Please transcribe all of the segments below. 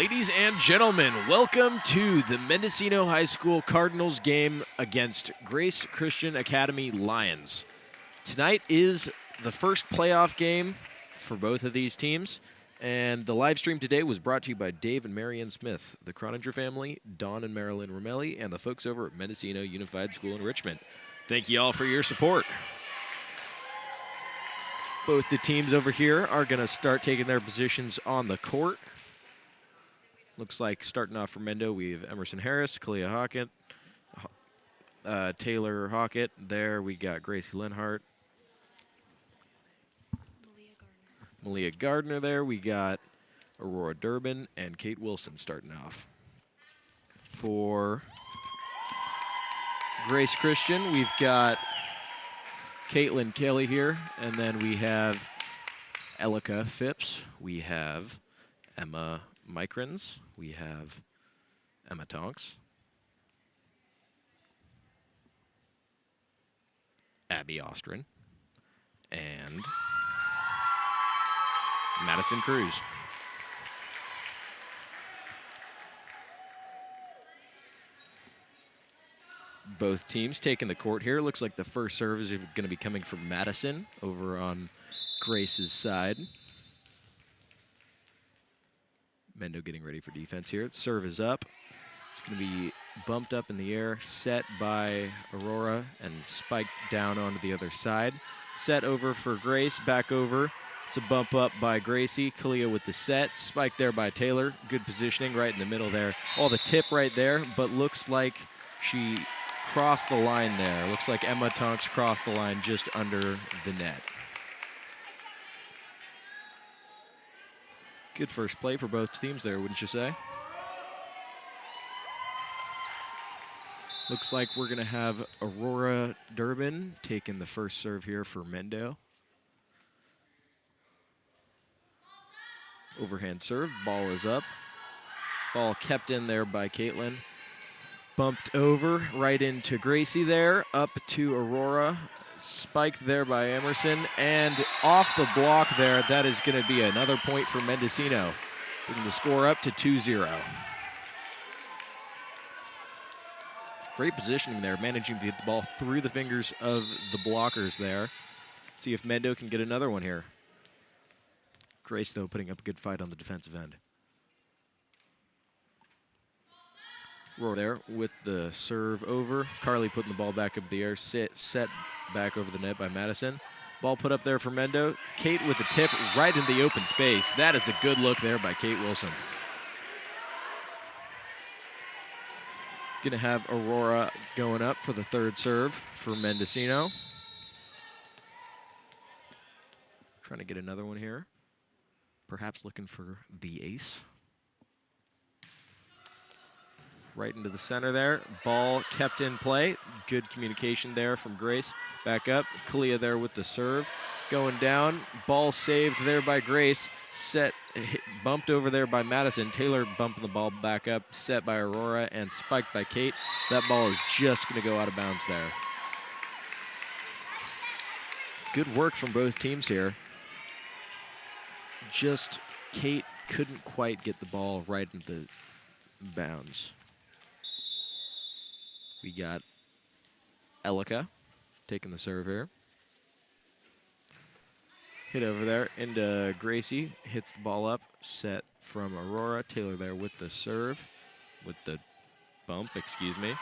Ladies and gentlemen, welcome to the Mendocino High School Cardinals game against Grace Christian Academy Lions. Tonight is the first playoff game for both of these teams, and the live stream today was brought to you by Dave and Marianne Smith, the Croninger family, Don and Marilyn Romelli, and the folks over at Mendocino Unified School in Richmond. Thank you all for your support. Both the teams over here are going to start taking their positions on the court. Looks like starting off for Mendo, we have Emerson Harris, Kalia Hockett, Taylor Hockett. There we got Gracie Linhart. Malia Gardner there. We got Aurora Durbin and Kate Wilson starting off. For Grace Christian, we've got Caitlin Kelly here, and then we have Elika Phipps. We have Emma Mikrons. We have Emma Tonks. Abby Ostrin. And Madison Cruz. Both teams taking the court here. Looks like the first serve is going to be coming from Madison over on Grace's side. Mendo getting ready for defense here. Serve is up. It's going to be bumped up in the air, set by Aurora, and spiked down onto the other side. Set over for Grace, back over. It's a bump up by Gracie. Kalia with the set. Spike there by Taylor. Good positioning right in the middle there. Oh, the tip right there, but looks like she crossed the line there. Looks like Emma Tonks crossed the line just under the net. Good first play for both teams there, wouldn't you say? Looks like we're going to have Aurora Durbin taking the first serve here for Mendo. Overhand serve, ball is up. Ball kept in there by Caitlin. Bumped over right into Gracie there, up to Aurora. Spiked there by Emerson, and off the block there, that is going to be another point for Mendocino. Bringing the score up to 2-0. Great positioning there, managing to get the ball through the fingers of the blockers there. See if Mendo can get another one here. Grace, though, putting up a good fight on the defensive end. Roar there with the serve over. Carly putting the ball back up the air, set back over the net by Madison. Ball put up there for Mendo. Kate with the tip right in the open space. That is a good look there by Kate Wilson. Gonna have Aurora going up for the third serve for Mendocino. Trying to get another one here. Perhaps looking for the ace. Right into the center there. Ball kept in play. Good communication there from Grace. Back up. Kalia there with the serve. Going down. Ball saved there by Grace. Set, bumped over there by Madison. Taylor bumping the ball back up. Set by Aurora and spiked by Kate. That ball is just going to go out of bounds there. Good work from both teams here. Just Kate couldn't quite get the ball right into bounds. We got Elika taking the serve here. Hit over there into Gracie. Hits the ball up. Set from Aurora. Taylor there with the serve. With the bump, excuse me.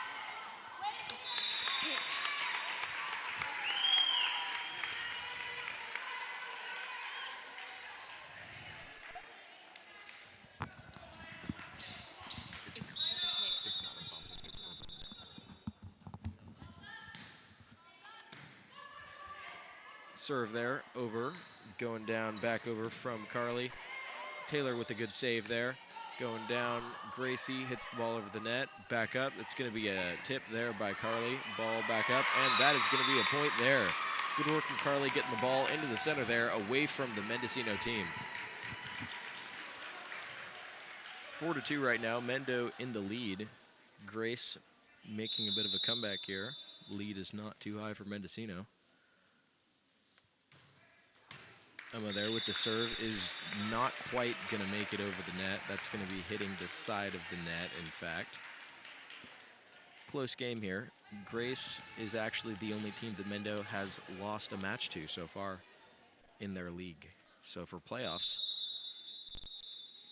Serve there, over, going down, back over from Carly. Taylor with a good save there. Going down, Gracie hits the ball over the net, back up. It's going to be a tip there by Carly. Ball back up, and that is going to be a point there. Good work from Carly getting the ball into the center there, away from the Mendocino team. 4-2 right now, Mendo in the lead. Grace making a bit of a comeback here. Lead is not too high for Mendocino. Emma there with the serve is not quite going to make it over the net. That's going to be hitting the side of the net, in fact. Close game here. Grace is actually the only team that Mendo has lost a match to so far in their league. So for playoffs,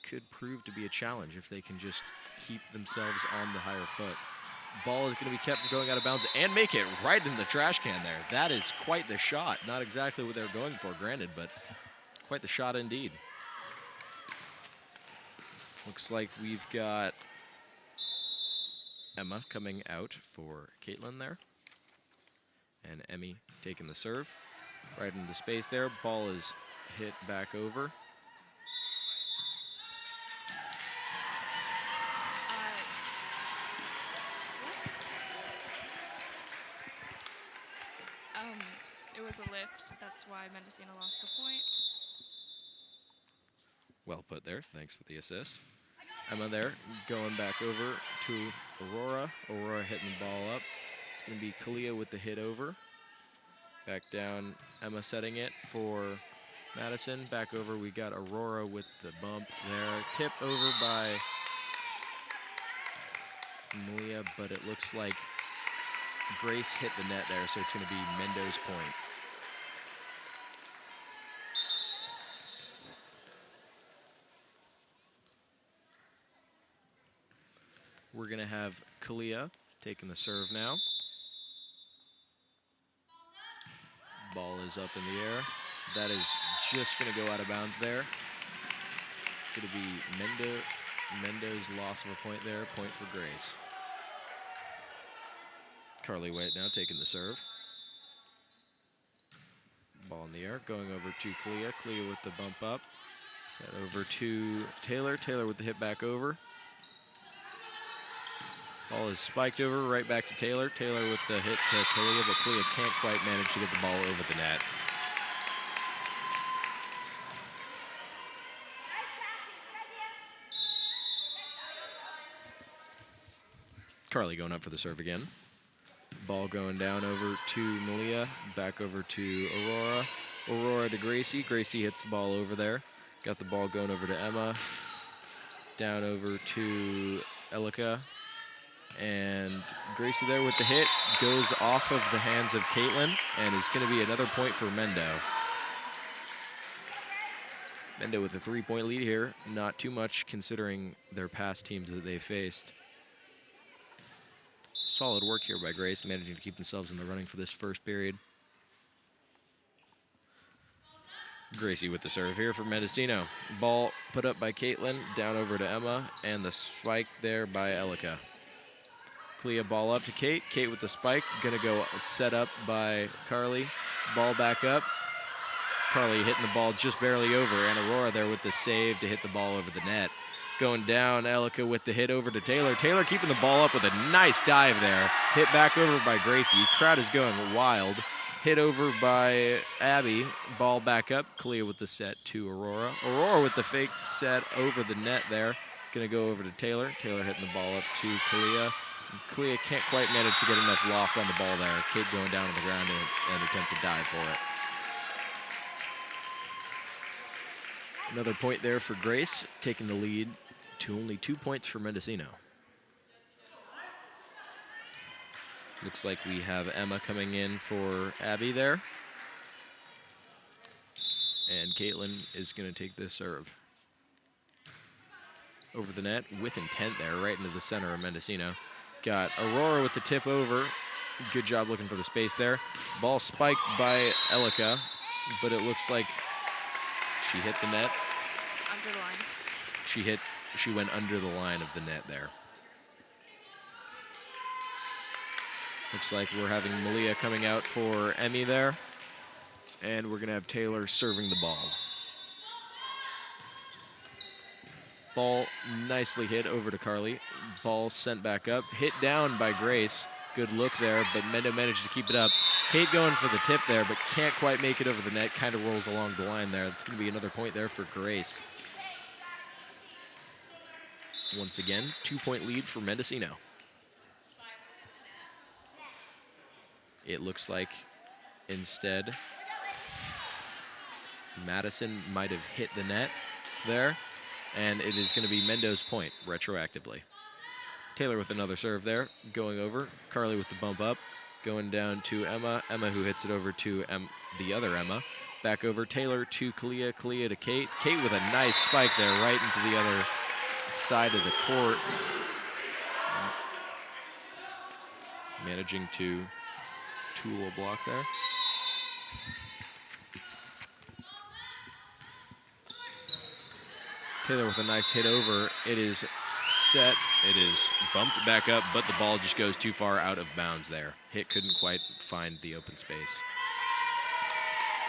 could prove to be a challenge if they can just keep themselves on the higher foot. Ball is going to be kept from going out of bounds and make it right in the trash can there. That is quite the shot. Not exactly what they're going for, granted, but quite the shot indeed. Looks like we've got Emma coming out for Caitlin there. And Emmy taking the serve right into the space there. Ball is hit back over. It was a lift. That's why Mendocino lost the point. Well put there. Thanks for the assist. Emma there going back over to Aurora. Aurora hitting the ball up. It's going to be Kalia with the hit over. Back down. Emma setting it for Madison. Back over. We got Aurora with the bump there. Tip over by Malia, but it looks like Grace hit the net there, so it's going to be Mendo's point. We're going to have Kalia taking the serve now. Ball is up in the air. That is just going to go out of bounds there. Going to be Mendo's loss of a point there. Point for Grace. Carly White now taking the serve. Ball in the air, going over to Kalia. Kalia with the bump up. Set over to Taylor. Taylor with the hit back over. Ball is spiked over, right back to Taylor. Taylor with the hit to Kalia, but Kalia can't quite manage to get the ball over the net. Carly going up for the serve again. Ball going down over to Malia, back over to Aurora. Aurora to Gracie. Gracie hits the ball over there. Got the ball going over to Emma. Down over to Elika. And Gracie there with the hit. Goes off of the hands of Caitlin, and is going to be another point for Mendo. Mendo with a 3-point lead here. Not too much considering their past teams that they faced. Solid work here by Grace, managing to keep themselves in the running for this first period. Gracie with the serve here for Mendocino. Ball put up by Caitlin, down over to Emma, and the spike there by Elika. Kalia ball up to Kate. Kate with the spike, gonna go set up by Carly. Ball back up. Carly hitting the ball just barely over, and Aurora there with the save to hit the ball over the net. Going down, Elika with the hit over to Taylor. Taylor keeping the ball up with a nice dive there. Hit back over by Gracie. Crowd is going wild. Hit over by Abby. Ball back up. Kalia with the set to Aurora. Aurora with the fake set over the net there. Gonna go over to Taylor. Taylor hitting the ball up to Kalia. Kalia can't quite manage to get enough loft on the ball there. Kate going down on the ground and attempt to dive for it. Another point there for Grace, taking the lead to only 2 points for Mendocino. Looks like we have Emma coming in for Abby there. And Caitlin is going to take this serve. Over the net with intent there, right into the center of Mendocino. Got Aurora with the tip over. Good job looking for the space there. Ball spiked by Elika, but it looks like she hit the net. Under the line. She went under the line of the net there. Looks like we're having Malia coming out for Emmy there. And we're going to have Taylor serving the ball. Ball nicely hit over to Carly. Ball sent back up. Hit down by Grace. Good look there, but Mendo managed to keep it up. Kate going for the tip there, but can't quite make it over the net. Kind of rolls along the line there. That's going to be another point there for Grace. Once again, 2-point lead for Mendocino. It looks like instead Madison might have hit the net there, and it is going to be Mendo's point retroactively. Taylor with another serve there, going over. Carly with the bump up, going down to Emma. Emma who hits it over to the other Emma. Back over Taylor to Kalia, Kalia to Kate. Kate with a nice spike there right into the other side of the court. Managing to tool a block there. Taylor with a nice hit over. It is set. It is bumped back up, but the ball just goes too far out of bounds there. Hit couldn't quite find the open space.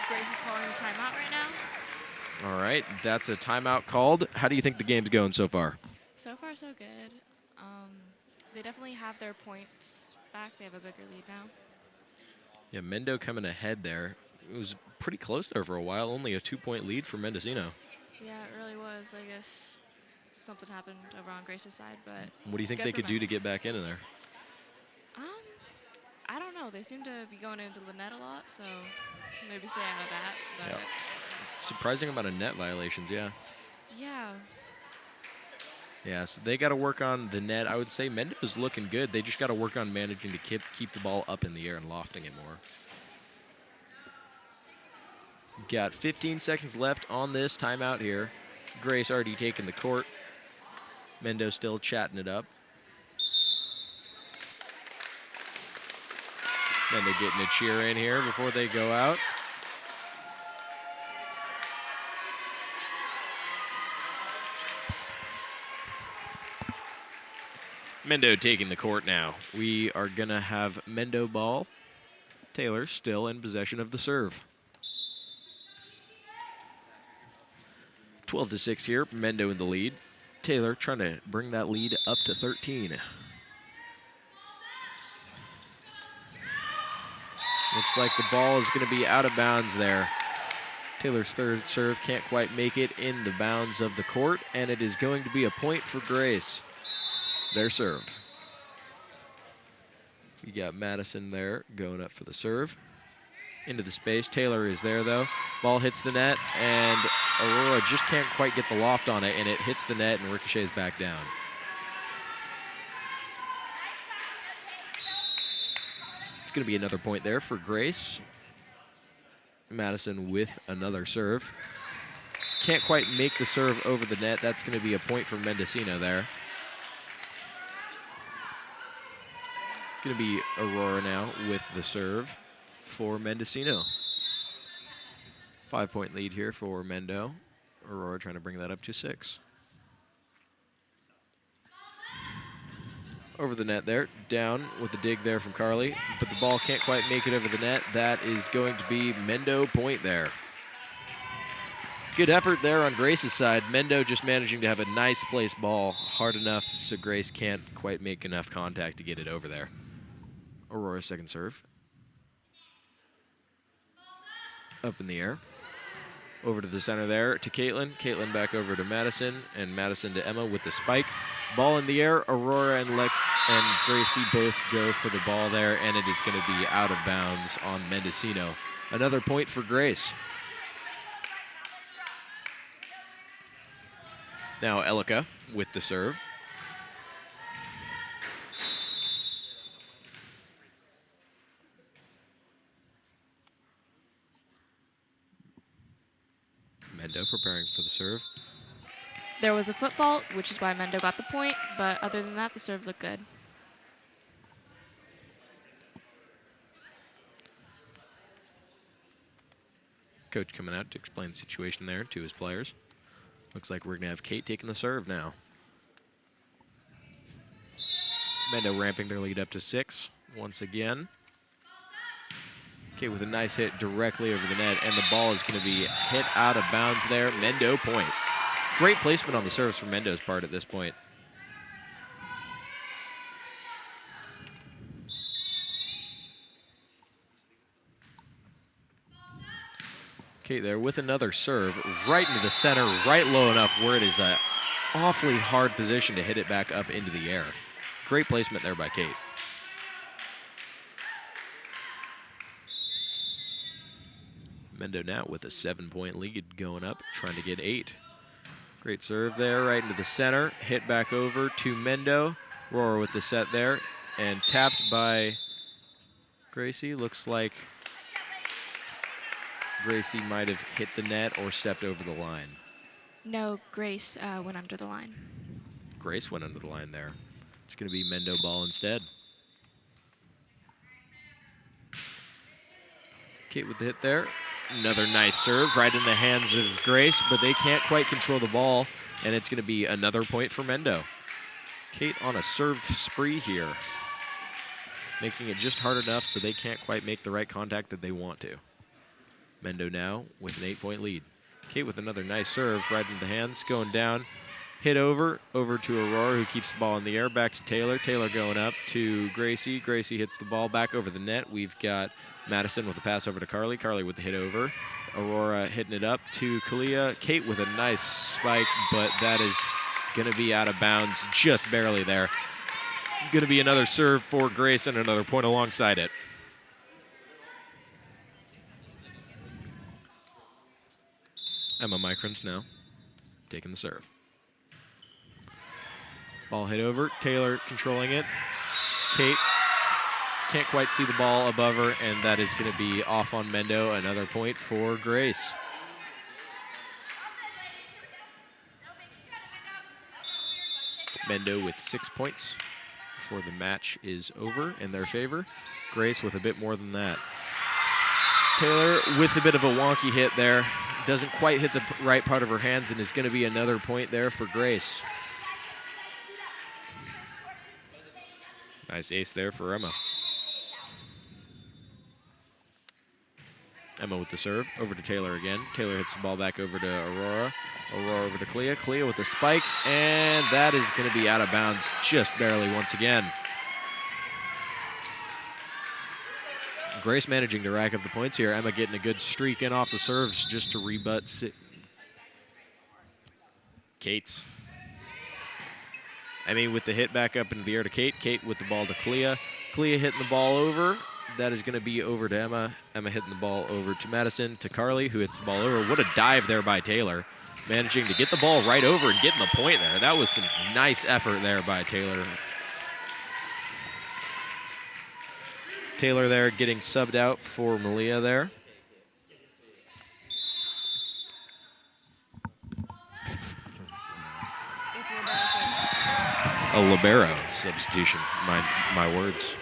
Grace is calling a timeout right now. All right, that's a timeout called. How do you think the game's going so far? So far, so good. They definitely have their points back. They have a bigger lead now. Yeah, Mendo coming ahead there. It was pretty close there for a while. Only a 2-point lead for Mendocino. Yeah, it really was. I guess something happened over on Grace's side, but What do you think they could do to get back into there? I don't know. They seem to be going into the net a lot, so maybe stay out of that. But Yep. Surprising amount of net violations, yeah. yeah, Yeah, so they got to work on the net. I would say Mendo's looking good. They just got to work on managing to keep the ball up in the air and lofting it more. Got 15 seconds left on this timeout here. Grace already taking the court. Mendo still chatting it up. Mendo getting a cheer in here before they go out. Mendo taking the court now. We are going to have Mendo ball. Taylor still in possession of the serve. 12-6 here. Mendo in the lead. Taylor trying to bring that lead up to 13. Looks like the ball is going to be out of bounds there. Taylor's third serve can't quite make it in the bounds of the court, and it is going to be a point for Grace. Their serve. You got Madison there going up for the serve. Into the space. Taylor is there, though. Ball hits the net, and Aurora just can't quite get the loft on it, and it hits the net and ricochets back down. It's going to be another point there for Grace. Madison with another serve. Can't quite make the serve over the net. That's going to be a point for Mendocino there. Going to be Aurora now with the serve for Mendocino. 5-point lead here for Mendo. Aurora trying to bring that up to 6. Over the net there, down with the dig there from Carly, but the ball can't quite make it over the net. That is going to be Mendo point there. Good effort there on Grace's side. Mendo just managing to have a nice placed ball, hard enough so Grace can't quite make enough contact to get it over there. Aurora's second serve. Up in the air. Over to the center there to Caitlin. Caitlin back over to Madison, and Madison to Emma with the spike. Ball in the air. Aurora and Gracie both go for the ball there, and it is going to be out of bounds on Mendocino. Another point for Grace. Now Elika with the serve. Mendo preparing for the serve. there was a foot fault, which is why Mendo got the point, but other than that, the serve looked good. Coach coming out to explain the situation there to his players. Looks like we're going to have Kate taking the serve now. Mendo ramping their lead up to 6 once again. Kate with a nice hit directly over the net, and the ball is going to be hit out of bounds there. Mendo point. Great placement on the service from Mendo's part at this point. Kate there with another serve right into the center, right low enough where it is an awfully hard position to hit it back up into the air. Great placement there by Kate. Mendo now with a 7-point lead going up, trying to get 8. Great serve there, right into the center. Hit back over to Mendo. Aurora with the set there, and tapped by Gracie. Looks like Gracie might have hit the net or stepped over the line. No, Grace went under the line. Grace went under the line there. It's going to be Mendo ball instead. Kate with the hit there. Another nice serve right in the hands of Grace, but they can't quite control the ball, and it's going to be another point for Mendo. Kate on a serve spree here, making it just hard enough so they can't quite make the right contact that they want to. Mendo now with an 8-point lead. Kate with another nice serve right into the hands, going down. Hit over to Aurora, who keeps the ball in the air. Back to Taylor. Taylor going up to Gracie. Gracie hits the ball back over the net. We've got Madison with the pass over to Carly. Carly with the hit over. Aurora hitting it up to Kalia. Kate with a nice spike, but that is going to be out of bounds just barely there. Going to be another serve for Grace and another point alongside it. Emma Microns now taking the serve. Ball hit over. Taylor controlling it. Kate can't quite see the ball above her, and that is going to be off on Mendo. Another point for Grace. Mendo with 6 points before the match is over in their favor. Grace with a bit more than that. Taylor with a bit of a wonky hit there. Doesn't quite hit the right part of her hands, and is going to be another point there for Grace. Nice ace there for Emma. Emma with the serve, over to Taylor again. Taylor hits the ball back over to Aurora. Aurora over to Clea. Clea with the spike, and that is going to be out of bounds just barely once again. Grace managing to rack up the points here. Emma getting a good streak in off the serves just to rebut Kate's. Emmy with the hit back up into the air to Kate. Kate with the ball to Clea. Clea hitting the ball over. That is going to be over to Emma. Emma hitting the ball over to Madison, to Carly, who hits the ball over. What a dive there by Taylor. Managing to get the ball right over and getting the point there. That was some nice effort there by Taylor. Taylor there getting subbed out for Malia there. A libero substitution, my words.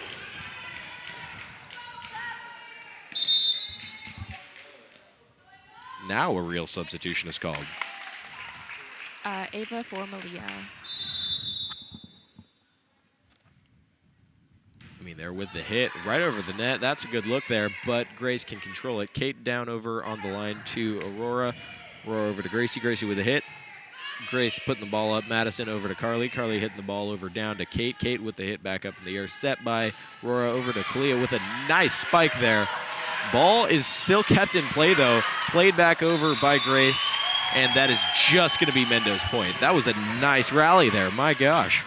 Now a real substitution is called. Ava for Malia. I mean, they're with the hit right over the net. That's a good look there, but Grace can control it. Kate down over on the line to Aurora. Aurora over to Gracie. Gracie with a hit. Grace putting the ball up. Madison over to Carly. Carly hitting the ball over down to Kate. Kate with the hit back up in the air. Set by Aurora over to Kalia with a nice spike there. Ball is still kept in play, though. Played back over by Grace, and that is just going to be Mendo's point. That was a nice rally there. My gosh.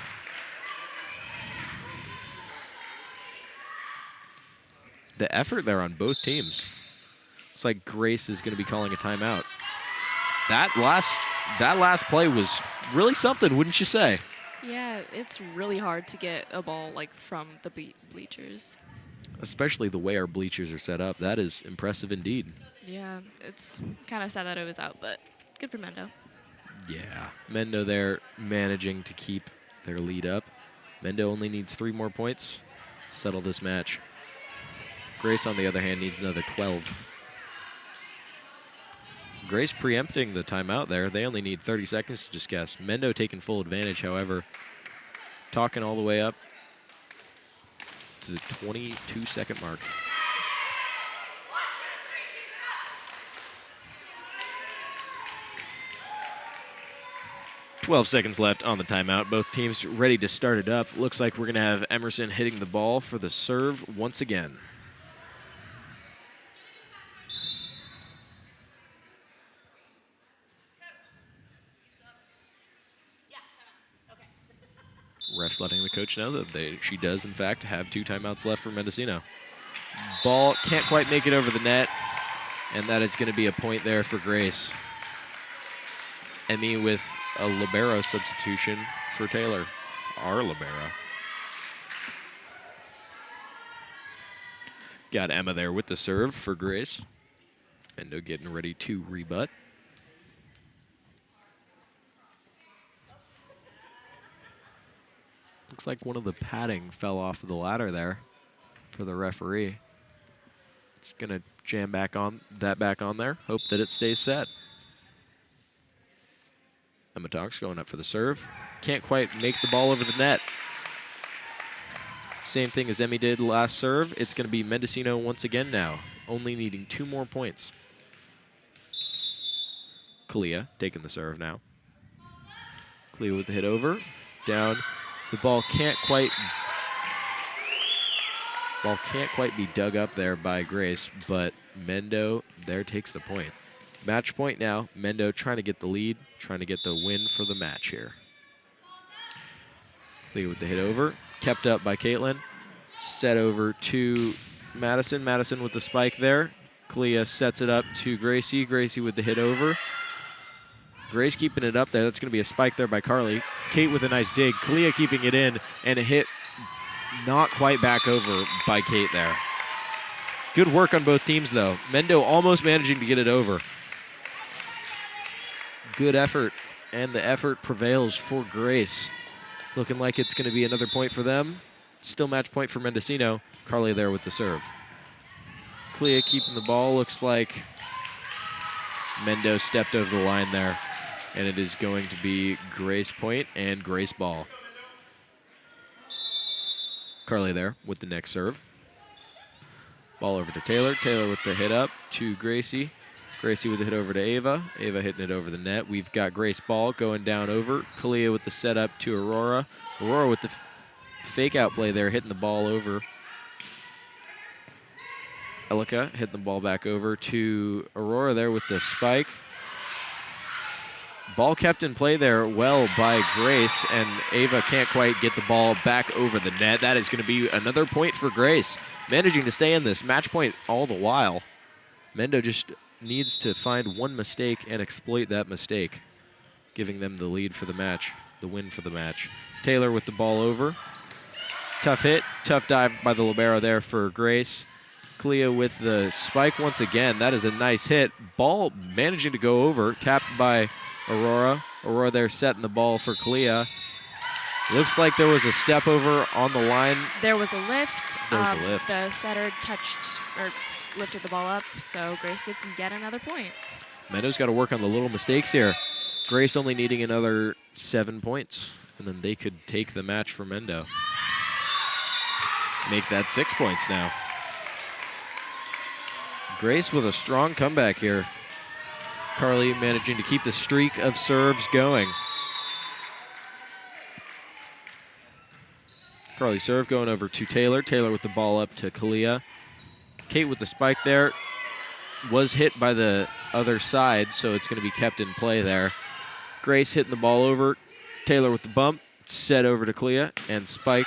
The effort there on both teams. Looks like Grace is going to be calling a timeout. That last play was really something, wouldn't you say? Yeah, it's really hard to get a ball like from the bleachers. Especially the way our bleachers are set up. That is impressive indeed. Yeah, it's kind of sad that it was out, but good for Mendo. Yeah, Mendo there managing to keep their lead up. Mendo only needs 3 more points. Settle this match. Grace, on the other hand, needs another 12. Grace preempting the timeout there. They only need 30 seconds to just guess. Mendo taking full advantage, however, talking all the way up to the 22-second mark. "12 seconds left on the timeout. Both teams ready to start it up. Looks like we're going to have Emerson hitting the ball for the serve once again. Refs letting the coach know that she does, in fact, have 2 timeouts left for Mendocino. Ball can't quite make it over the net. And that is going to be a point there for Grace. Emmy with a libero substitution for Taylor, our libero. Got Emma there with the serve for Grace. Mendo getting ready to rebut. Looks like one of the padding fell off of the ladder there for the referee. It's going to jam back on there. Hope that it stays set. Emma Tonks going up for the serve. Can't quite make the ball over the net. Same thing as Emmy did last serve. It's going to be Mendocino once again now, only needing 2 more points. Kalia taking the serve now. Kalia with the hit over. Down. The ball can't quite be dug up there by Grace, but Mendo there takes the point. Match point now. Mendo trying to get the lead, trying to get the win for the match here. Kalia with the hit over. Kept up by Caitlin. Set over to Madison. Madison with the spike there. Kalia sets it up to Gracie. Gracie with the hit over. Grace keeping it up there. That's going to be a spike there by Carly. Kate with a nice dig. Kalia keeping it in, and a hit not quite back over by Kate there. Good work on both teams, though. Mendo almost managing to get it over. Good effort, and the effort prevails for Grace. Looking like it's going to be another point for them. Still match point for Mendocino. Carly there with the serve. Kalia keeping the ball. Looks like Mendo stepped over the line there. And it is going to be Grace point and Grace ball. Carly there with the next serve. Ball over to Taylor. Taylor with the hit up to Gracie. Gracie with the hit over to Ava. Ava hitting it over the net. We've got Grace ball going down over. Kalia with the setup to Aurora. Aurora with the fake out play there, hitting the ball over. Elika hitting the ball back over to Aurora there with the spike. Ball kept in play there well by Grace, and Ava can't quite get the ball back over the net. That is going to be another point for Grace. Managing to stay in this match point all the while. Mendo just needs to find one mistake and exploit that mistake, giving them the lead for the match, the win for the match. Taylor with the ball over. Tough hit, tough dive by the libero there for Grace. Kalia with the spike once again. That is a nice hit. Ball managing to go over, tapped by Aurora. Aurora there setting the ball for Kalia. Looks like there was a step over on the line. There was a lift. There was a lift. The setter touched or lifted the ball up, so Grace gets yet another point. Mendo's got to work on the little mistakes here. Grace only needing another 7 points, and then they could take the match for Mendo. Make that 6 points now. Grace with a strong comeback here. Carly managing to keep the streak of serves going. Carly serve going over to Taylor. Taylor with the ball up to Kalia. Kate with the spike there. Was hit by the other side, so it's going to be kept in play there. Grace hitting the ball over. Taylor with the bump. Set over to Kalia. And spike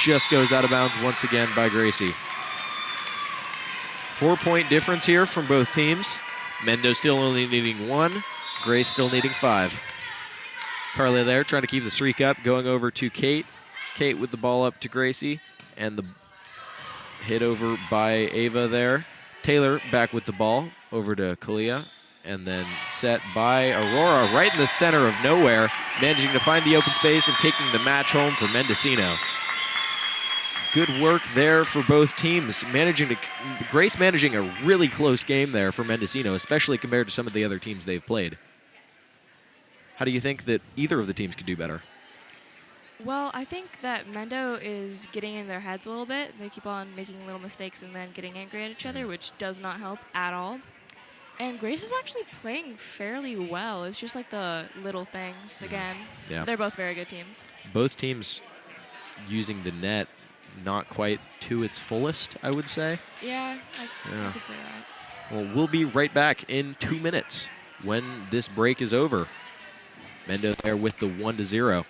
just goes out of bounds once again by Gracie. 4-point difference here from both teams. Mendo still only needing 1. Grace still needing 5. Carly there trying to keep the streak up. Going over to Kate. Kate with the ball up to Gracie. And the hit over by Ava there. Taylor back with the ball over to Kalia. And then set by Aurora right in the center of nowhere. Managing to find the open space and taking the match home for Mendocino. Good work there for both teams. Grace managing a really close game there for Mendocino, especially compared to some of the other teams they've played. How do you think that either of the teams could do better? Well, I think that Mendo is getting in their heads a little bit. They keep on making little mistakes and then getting angry at each other, which does not help at all. And Grace is actually playing fairly well. It's just like the little things again. Yeah. They're both very good teams. Both teams using the net not quite to its fullest, I would say. Yeah, I could say that. Well, we'll be right back in 2 minutes when this break is over. Mendo there with the 1-0.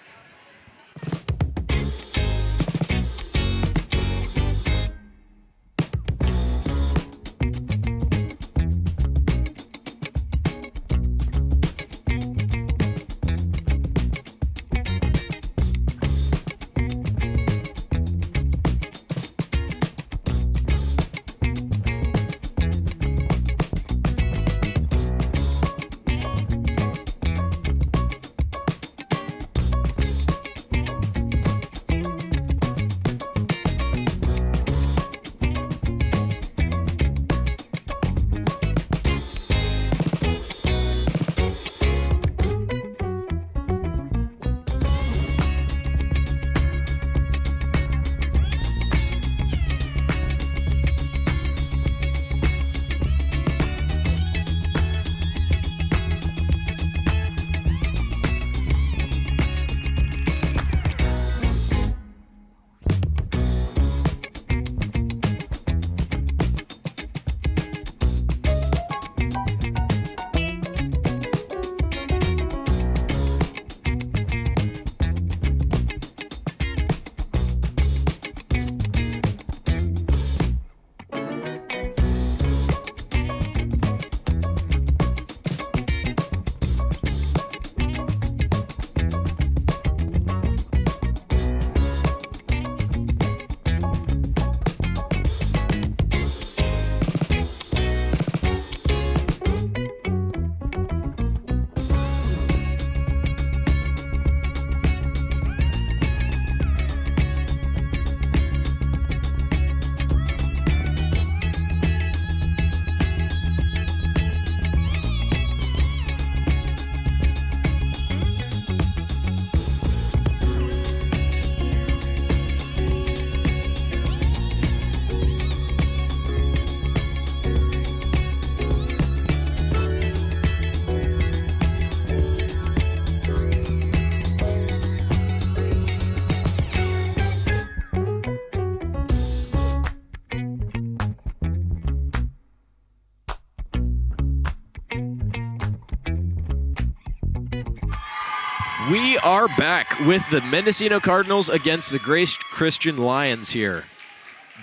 We are back with the Mendocino Cardinals against the Grace Christian Lions here.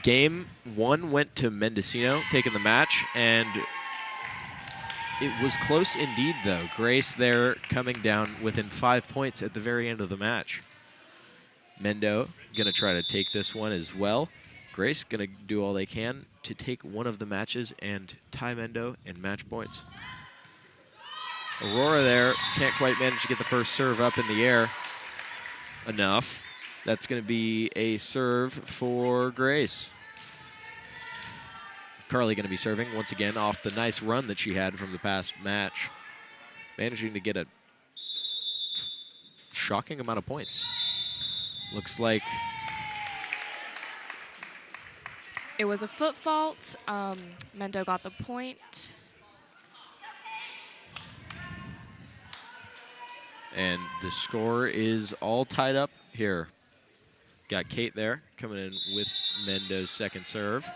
Game 1 went to Mendocino, taking the match, and it was close indeed, though. Grace there coming down within 5 points at the very end of the match. Mendo going to try to take this one as well. Grace going to do all they can to take one of the matches and tie Mendo in match points. Aurora there can't quite manage to get the first serve up in the air enough. That's going to be a serve for Grace. Carly going to be serving once again off the nice run that she had from the past match, managing to get a shocking amount of points. Looks like it was a foot fault. Mendo got the point. And the score is all tied up here. Got Kate there coming in with Mendo's second serve.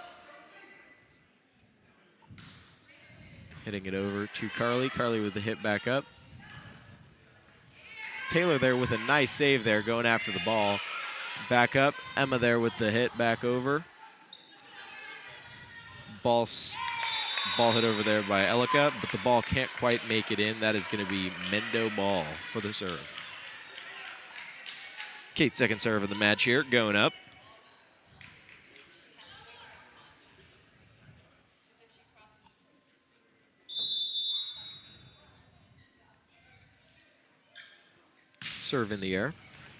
Hitting it over to Carly. Carly with the hit back up. Taylor there with a nice save there going after the ball. Back up. Emma there with the hit back over. Ball hit over there by Elika, but the ball can't quite make it in. That is going to be Mendo ball for the serve. Kate's second serve of the match here, going up. Serve in the air,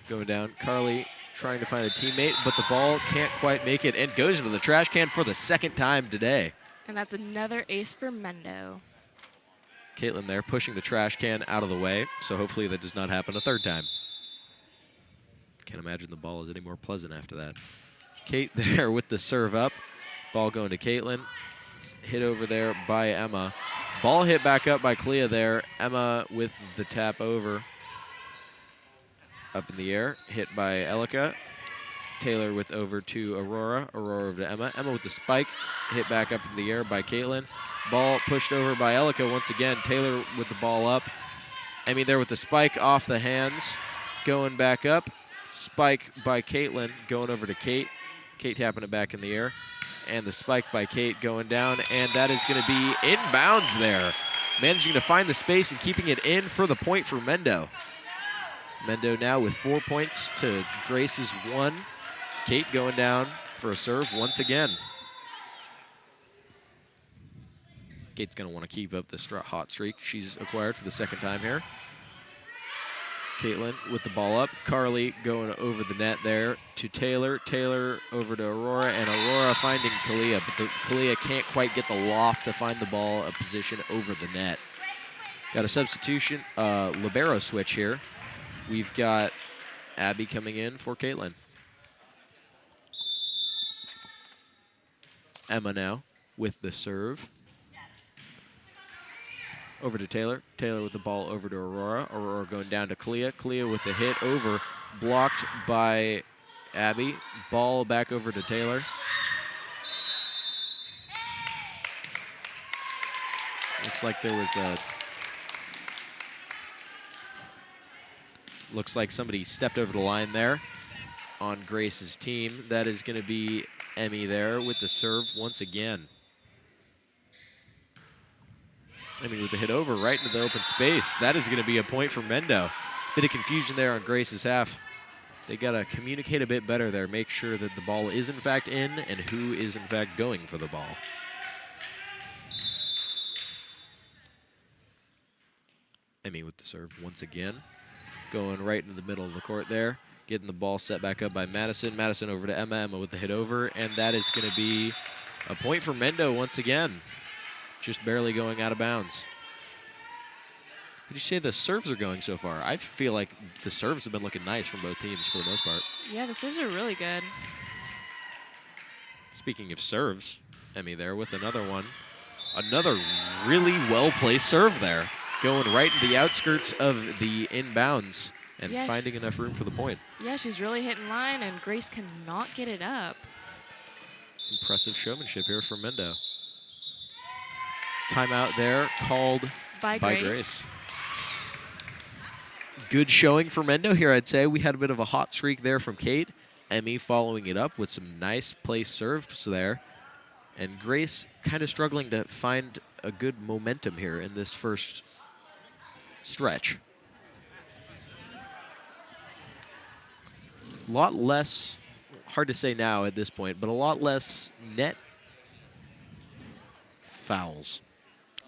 going down. Carly trying to find a teammate, but the ball can't quite make it and goes into the trash can for the second time today. And that's another ace for Mendo. Caitlin there pushing the trash can out of the way, so hopefully that does not happen a third time. Can't imagine the ball is any more pleasant after that. Kate there with the serve up. Ball going to Caitlin. Hit over there by Emma. Ball hit back up by Clea there. Emma with the tap over. Up in the air, hit by Elika. Taylor with over to Aurora. Aurora over to Emma. Emma with the spike. Hit back up in the air by Caitlin. Ball pushed over by Elika once again. Taylor with the ball up. Emmy there with the spike off the hands. Going back up. Spike by Caitlin going over to Kate. Kate tapping it back in the air. And the spike by Kate going down. And that is going to be inbounds there. Managing to find the space and keeping it in for the point for Mendo. Mendo now with 4 points to Grace's 1. Kate going down for a serve once again. Kate's going to want to keep up this hot streak she's acquired for the second time here. Caitlin with the ball up. Carly going over the net there to Taylor. Taylor over to Aurora, and Aurora finding Kalia, but Kalia can't quite get the loft to find the ball a position over the net. Got a substitution, libero switch here. We've got Abby coming in for Caitlin. Emma now with the serve. Over to Taylor. Taylor with the ball over to Aurora. Aurora going down to Kalia. Kalia with the hit over. Blocked by Abby. Ball back over to Taylor. Looks like there was a... Looks like somebody stepped over the line there on Grace's team. That is going to be Emmy there with the serve once again. Emmy with the hit over right into the open space. That is going to be a point for Mendo. Bit of confusion there on Grace's half. They got to communicate a bit better there. Make sure that the ball is in fact in and who is in fact going for the ball. Emmy with the serve once again. Going right into the middle of the court there. Getting the ball set back up by Madison. Madison over to Emma. Emma with the hit over. And that is going to be a point for Mendo once again. Just barely going out of bounds. Would you say the serves are going so far? I feel like the serves have been looking nice from both teams for the most part. Yeah, the serves are really good. Speaking of serves, Emmy there with another one. Another really well-placed serve there. Going right into the outskirts of the inbounds and finding enough room for the point. Yeah, she's really hitting line, and Grace cannot get it up. Impressive showmanship here for Mendo. Timeout there called by Grace. Good showing for Mendo here, I'd say. We had a bit of a hot streak there from Kate. Emmy following it up with some nice place serves there. And Grace kind of struggling to find a good momentum here in this first stretch. A lot less, hard to say now at this point, but a lot less net fouls.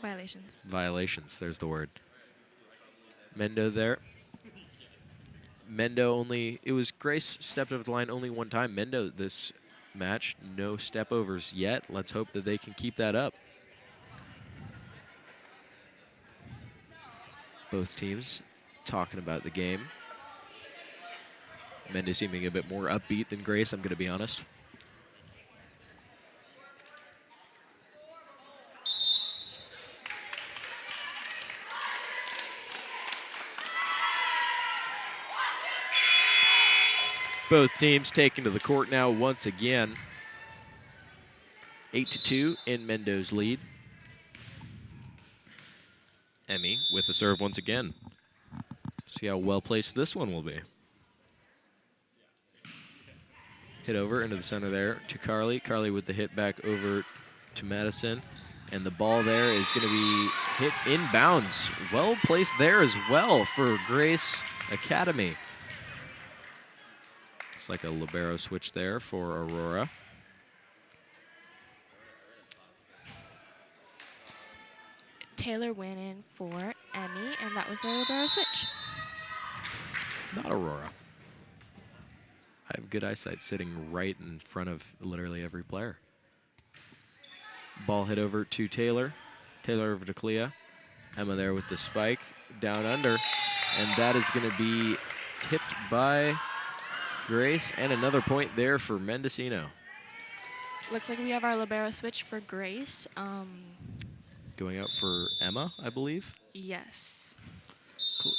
Violations. Violations, there's the word. Mendo there. Mendo only, it was Grace stepped over the line only one time. Mendo this match, no step overs yet. Let's hope that they can keep that up. Both teams talking about the game. Mendo seeming a bit more upbeat than Grace, I'm going to be honest. Both teams taking to the court now once again. 8-2 in Mendo's lead. Emmy with the serve once again. See how well placed this one will be. Hit over into the center there to Carly. Carly with the hit back over to Madison. And the ball there is going to be hit inbounds. Well placed there as well for Grace Academy. It's like a libero switch there for Aurora. Taylor went in for Emmy, and that was the libero switch. Not Aurora. I have good eyesight sitting right in front of literally every player. Ball hit over to Taylor. Taylor over to Clea. Emma there with the spike. Down under. And that is going to be tipped by Grace. And another point there for Mendocino. Looks like we have our libero switch for Grace. Going out for Emma, I believe. Yes. Cool.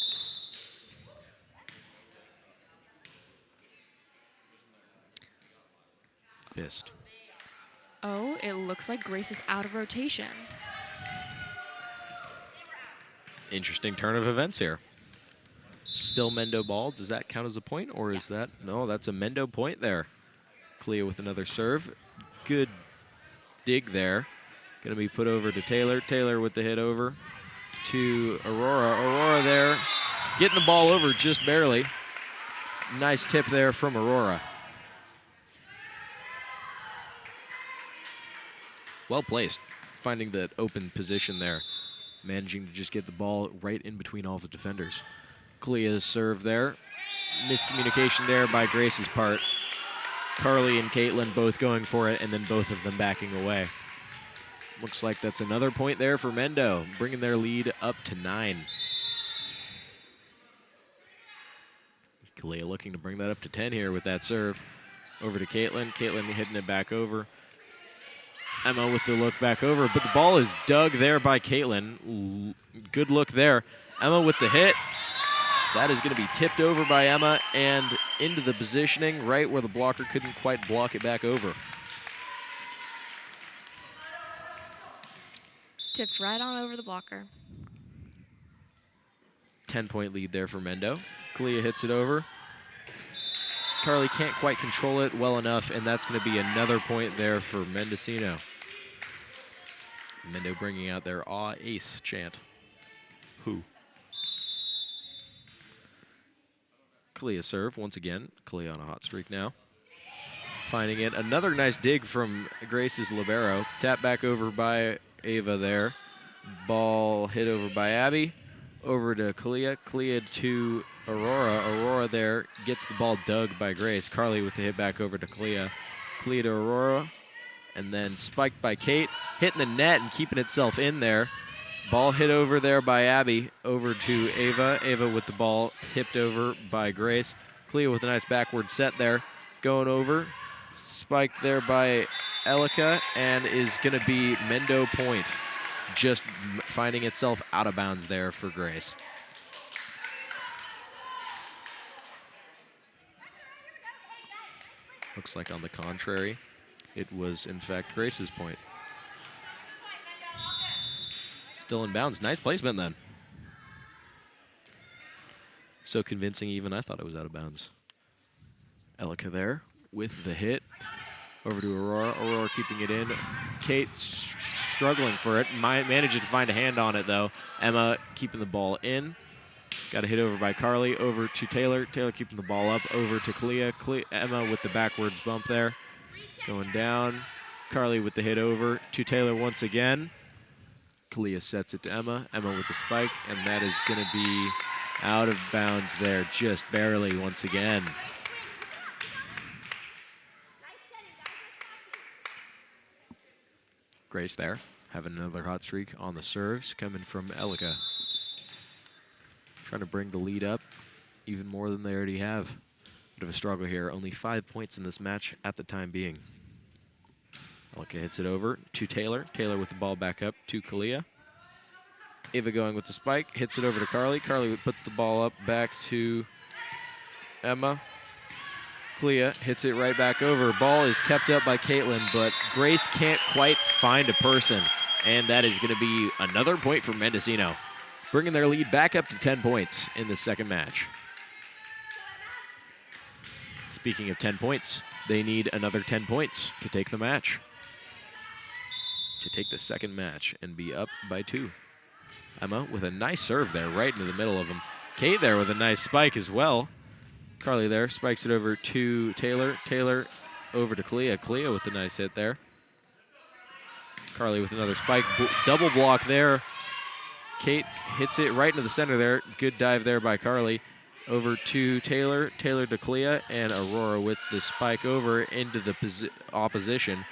Fist. Oh, it looks like Grace is out of rotation. Interesting turn of events here. Still Mendo ball. Does that count as a point, or is that? No, that's a Mendo point there. Clea with another serve. Good dig there. Going to be put over to Taylor. Taylor with the hit over to Aurora. Aurora there getting the ball over just barely. Nice tip there from Aurora. Well placed, finding that open position there. Managing to just get the ball right in between all the defenders. Clea's serve there. Miscommunication there by Grace's part. Carly and Caitlin both going for it, and then both of them backing away. Looks like that's another point there for Mendo, bringing their lead up to 9. Clea looking to bring that up to 10 here with that serve. Over to Caitlin. Caitlin hitting it back over. Emma with the look back over, but the ball is dug there by Caitlin. Good look there. Emma with the hit. That is going to be tipped over by Emma and into the positioning right where the blocker couldn't quite block it back over. Tipped right on over the blocker. 10-point lead there for Mendo. Clea hits it over. Carly can't quite control it well enough, and that's going to be another point there for Mendocino. Mendo bringing out their aw ace chant. Who? Clea serve once again. Clea on a hot streak now. Finding it. Another nice dig from Grace's libero. Tap back over by Ava there. Ball hit over by Abby. Over to Clea. Clea to Aurora. Aurora there gets the ball dug by Grace. Carly with the hit back over to Clea. Clea to Aurora. And then spiked by Kate. Hitting the net and keeping itself in there. Ball hit over there by Abby. Over to Ava. Ava with the ball tipped over by Grace. Clea with a nice backward set there. Going over. Spiked there by Elika. And is going to be Mendo point. Just finding itself out of bounds there for Grace. Looks like on the contrary, it was in fact Grace's point. Still in bounds. Nice placement then. So convincing, even I thought it was out of bounds. Elika there with the hit. Over to Aurora. Aurora keeping it in. Kate struggling for it. Manages to find a hand on it, though. Emma keeping the ball in. Got a hit over by Carly. Over to Taylor. Taylor keeping the ball up. Over to Kalia. Emma with the backwards bump there. Going down. Carly with the hit over to Taylor once again. Kalia sets it to Emma. Emma with the spike. And that is going to be out of bounds there. Just barely once again. Grace there, having another hot streak on the serves, coming from Elika. Trying to bring the lead up even more than they already have. Bit of a struggle here, only 5 points in this match at the time being. Elika hits it over to Taylor. Taylor with the ball back up to Kalia. Ava going with the spike, hits it over to Carly. Carly puts the ball up back to Emma. Kalia hits it right back over. Ball is kept up by Caitlin, but Grace can't quite find a person. And that is going to be another point for Mendocino, bringing their lead back up to 10 points in the second match. Speaking of 10 points, they need another 10 points to take the match. To take the second match and be up by 2. Emma with a nice serve there right into the middle of them. Kate there with a nice spike as well. Carly there, spikes it over to Taylor. Taylor over to Kalia. Kalia with a nice hit there. Carly with another spike. Double block there. Kate hits it right into the center there. Good dive there by Carly. Over to Taylor. Taylor to Kalia. And Aurora with the spike over into the opposition.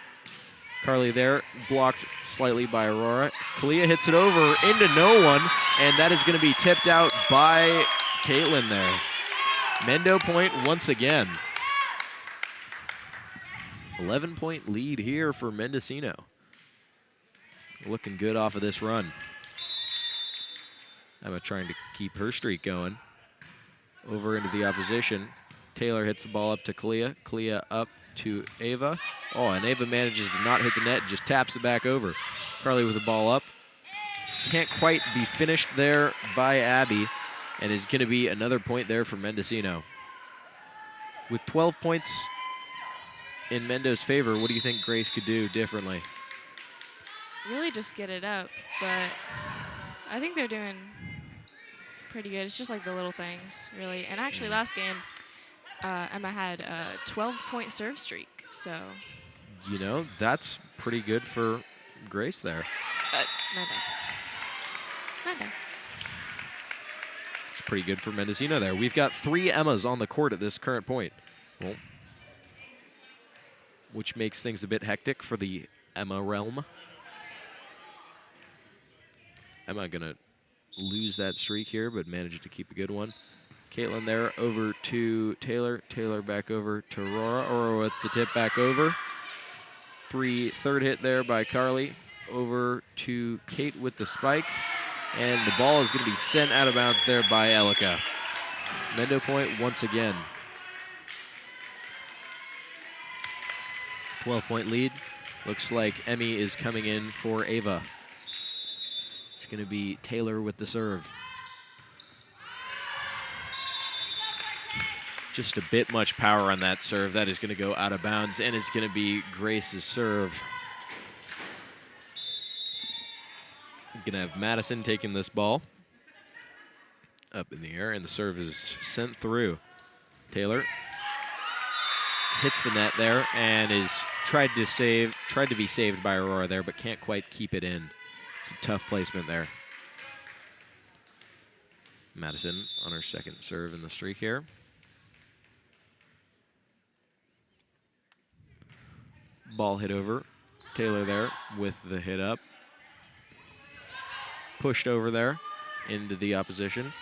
Carly there, blocked slightly by Aurora. Kalia hits it over into no one. And that is going to be tipped out by Caitlin there. Mendo point once again. 11-point lead here for Mendocino. Looking good off of this run. Emma trying to keep her streak going. Over into the opposition. Taylor hits the ball up to Kalia. Kalia up to Ava. Oh, and Ava manages to not hit the net, just taps it back over. Carly with the ball up. Can't quite be finished there by Abby. And is going to be another point there for Mendocino. With 12 points in Mendo's favor, what do you think Grace could do differently? Really just get it up, but I think they're doing pretty good. It's just like the little things, really. And actually last game, Emma had a 12-point serve streak, so. You know, that's pretty good for Grace there. Mendo. Pretty good for Mendocino there. We've got 3 Emmas on the court at this current point. Well, which makes things a bit hectic for the Emma realm. Emma gonna lose that streak here, but managed to keep a good one. Caitlin there over to Taylor. Taylor back over to Aurora. Aurora with the tip back over. Third hit there by Carly. Over to Kate with the spike. And the ball is going to be sent out of bounds there by Elika. Mendo point once again. 12-point lead. Looks like Emmy is coming in for Ava. It's going to be Taylor with the serve. Just a bit much power on that serve. That is going to go out of bounds, and it's going to be Grace's serve. Gonna have Madison taking this ball up in the air, and the serve is sent through. Taylor hits the net there and is tried to be saved by Aurora there, but can't quite keep it in. It's a tough placement there. Madison on her second serve in the streak here. Ball hit over. Taylor there with the hit up. Pushed over there into the opposition.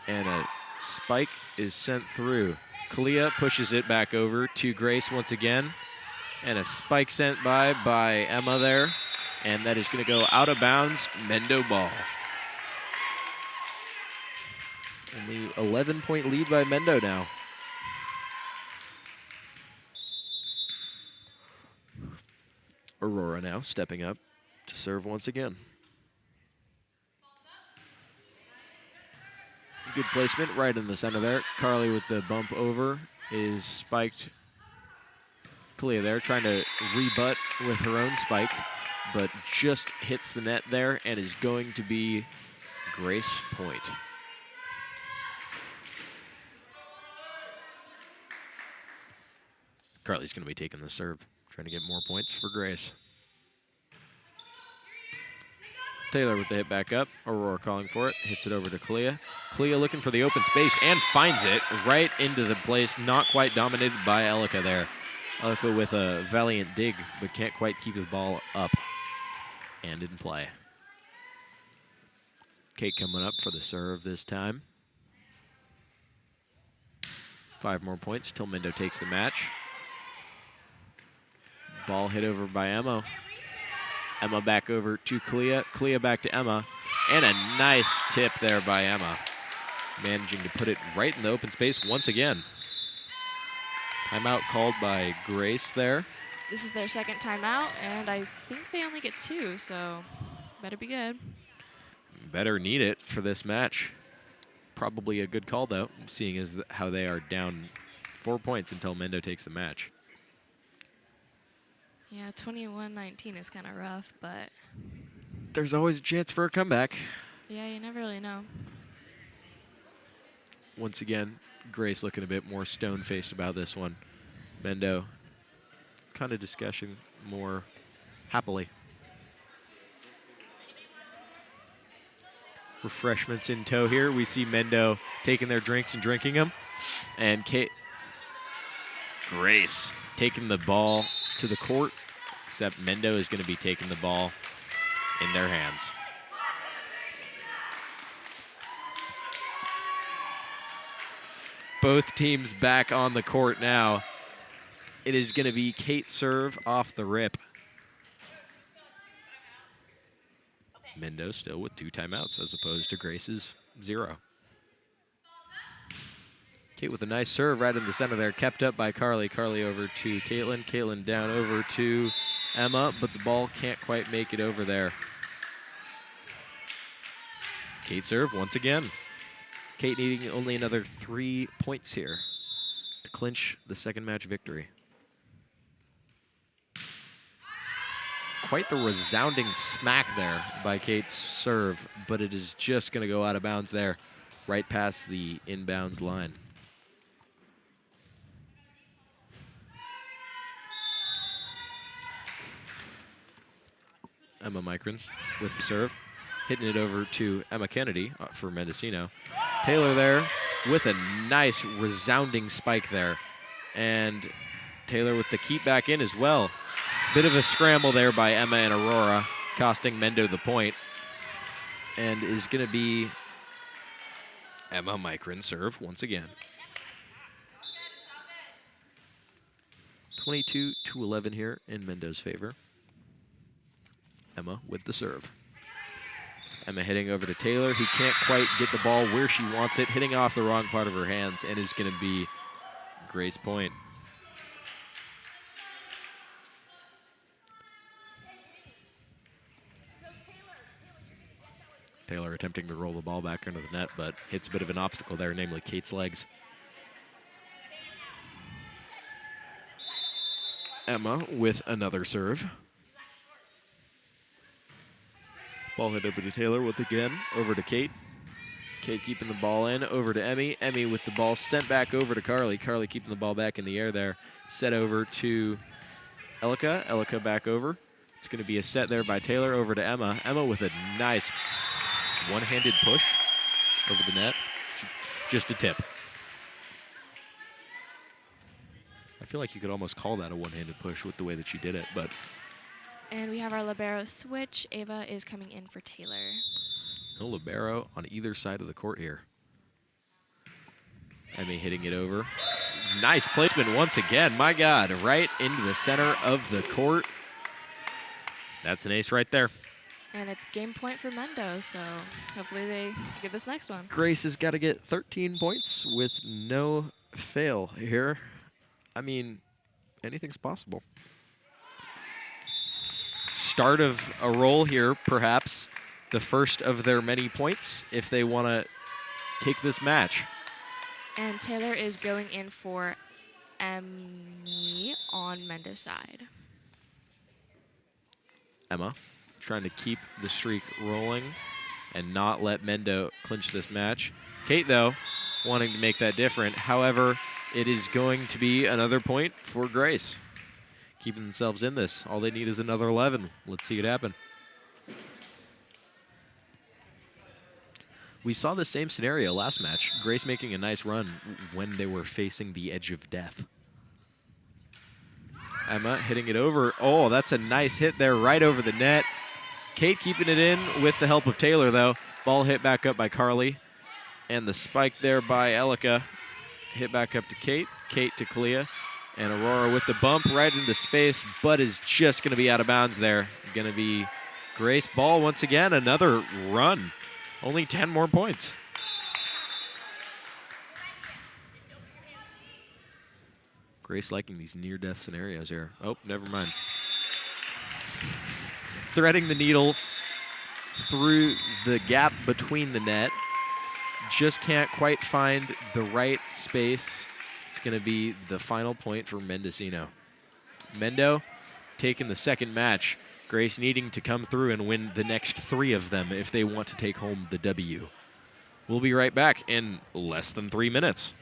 And a spike is sent through. Kalia pushes it back over to Grace once again. And a spike sent by Emma there. And that is going to go out of bounds. Mendo ball. Only 11-point lead by Mendo now. Aurora now stepping up to serve once again. Good placement right in the center there. Carly with the bump over is spiked. Kalia there trying to rebut with her own spike, but just hits the net there and is going to be Grace point. Carly's going to be taking the serve, trying to get more points for Grace. Taylor with the hit back up. Aurora calling for it. Hits it over to Kalia. Kalia looking for the open space and finds it right into the place. Not quite dominated by Elika there. Elika with a valiant dig, but can't quite keep the ball up and in play. Kate coming up for the serve this time. 5 more points till Mendo takes the match. Ball hit over by Emma. Emma back over to Kalia. Kalia back to Emma. And a nice tip there by Emma. Managing to put it right in the open space once again. Timeout called by Grace there. This is their second timeout, and I think they only get 2, so better be good. Better need it for this match. Probably a good call, though, seeing as how they are down 4 points until Mendo takes the match. Yeah, 21-19 is kind of rough, but there's always a chance for a comeback. Yeah, you never really know. Once again, Grace looking a bit more stone-faced about this one. Mendo kind of discussing more happily. Refreshments in tow here. We see Mendo taking their drinks and drinking them. And Grace taking the ball to the court, except Mendo is going to be taking the ball in their hands. Both teams back on the court now. It is going to be Kate's serve off the rip. Mendo still with 2 timeouts as opposed to Grace's 0. Kate with a nice serve right in the center there, kept up by Carly. Carly over to Caitlin. Caitlin down over to Emma, but the ball can't quite make it over there. Kate serve once again. Kate needing only another 3 points here to clinch the second match victory. Quite the resounding smack there by Kate's serve, but it is just going to go out of bounds there, right past the inbounds line. Emma Micron with the serve, hitting it over to Emma Kennedy for Mendocino. Taylor there with a nice resounding spike there. And Taylor with the keep back in as well. Bit of a scramble there by Emma and Aurora, costing Mendo the point. And is going to be Emma Micron serve once again. 22-11 here in Mendo's favor. Emma with the serve. Emma hitting over to Taylor, who can't quite get the ball where she wants it, hitting off the wrong part of her hands, and is going to be Grace point. Taylor attempting to roll the ball back under the net, but hits a bit of an obstacle there, namely Kate's legs. Emma with another serve. Ball hit over to Taylor with again, over to Kate. Kate keeping the ball in, over to Emmy. Emmy with the ball sent back over to Carly. Carly keeping the ball back in the air there. Set over to Elika. Elika back over. It's going to be a set there by Taylor over to Emma. Emma with a nice one-handed push over the net. Just a tip. I feel like you could almost call that a one-handed push with the way that she did it, but... And we have our libero switch. Ava is coming in for Taylor. No libero on either side of the court here. Emmy hitting it over. Nice placement once again. My God, right into the center of the court. That's an ace right there. And it's game point for Mendo, so hopefully they get this next one. Grace has got to get 13 points with no fail here. I mean, anything's possible. Start of a roll here, perhaps. The first of their many points if they want to take this match. And Taylor is going in for Emmy on Mendo's side. Emma trying to keep the streak rolling and not let Mendo clinch this match. Kate, though, wanting to make that different. However, it is going to be another point for Grace. Keeping themselves in this. All they need is another 11. Let's see it happen. We saw the same scenario last match. Grace making a nice run when they were facing the edge of death. Emma hitting it over. Oh, that's a nice hit there right over the net. Kate keeping it in with the help of Taylor, though. Ball hit back up by Carly. And the spike there by Elika. Hit back up to Kate. Kate to Kalia. And Aurora with the bump right into space, but is just going to be out of bounds there. Going to be Grace ball once again. Another run. Only 10 more points. Grace liking these near-death scenarios here. Oh, never mind. Threading the needle through the gap between the net. Just can't quite find the right space. It's going to be the final point for Mendocino. Mendo taking the second match. Grace needing to come through and win the next 3 of them if they want to take home the W. We'll be right back in less than 3 minutes.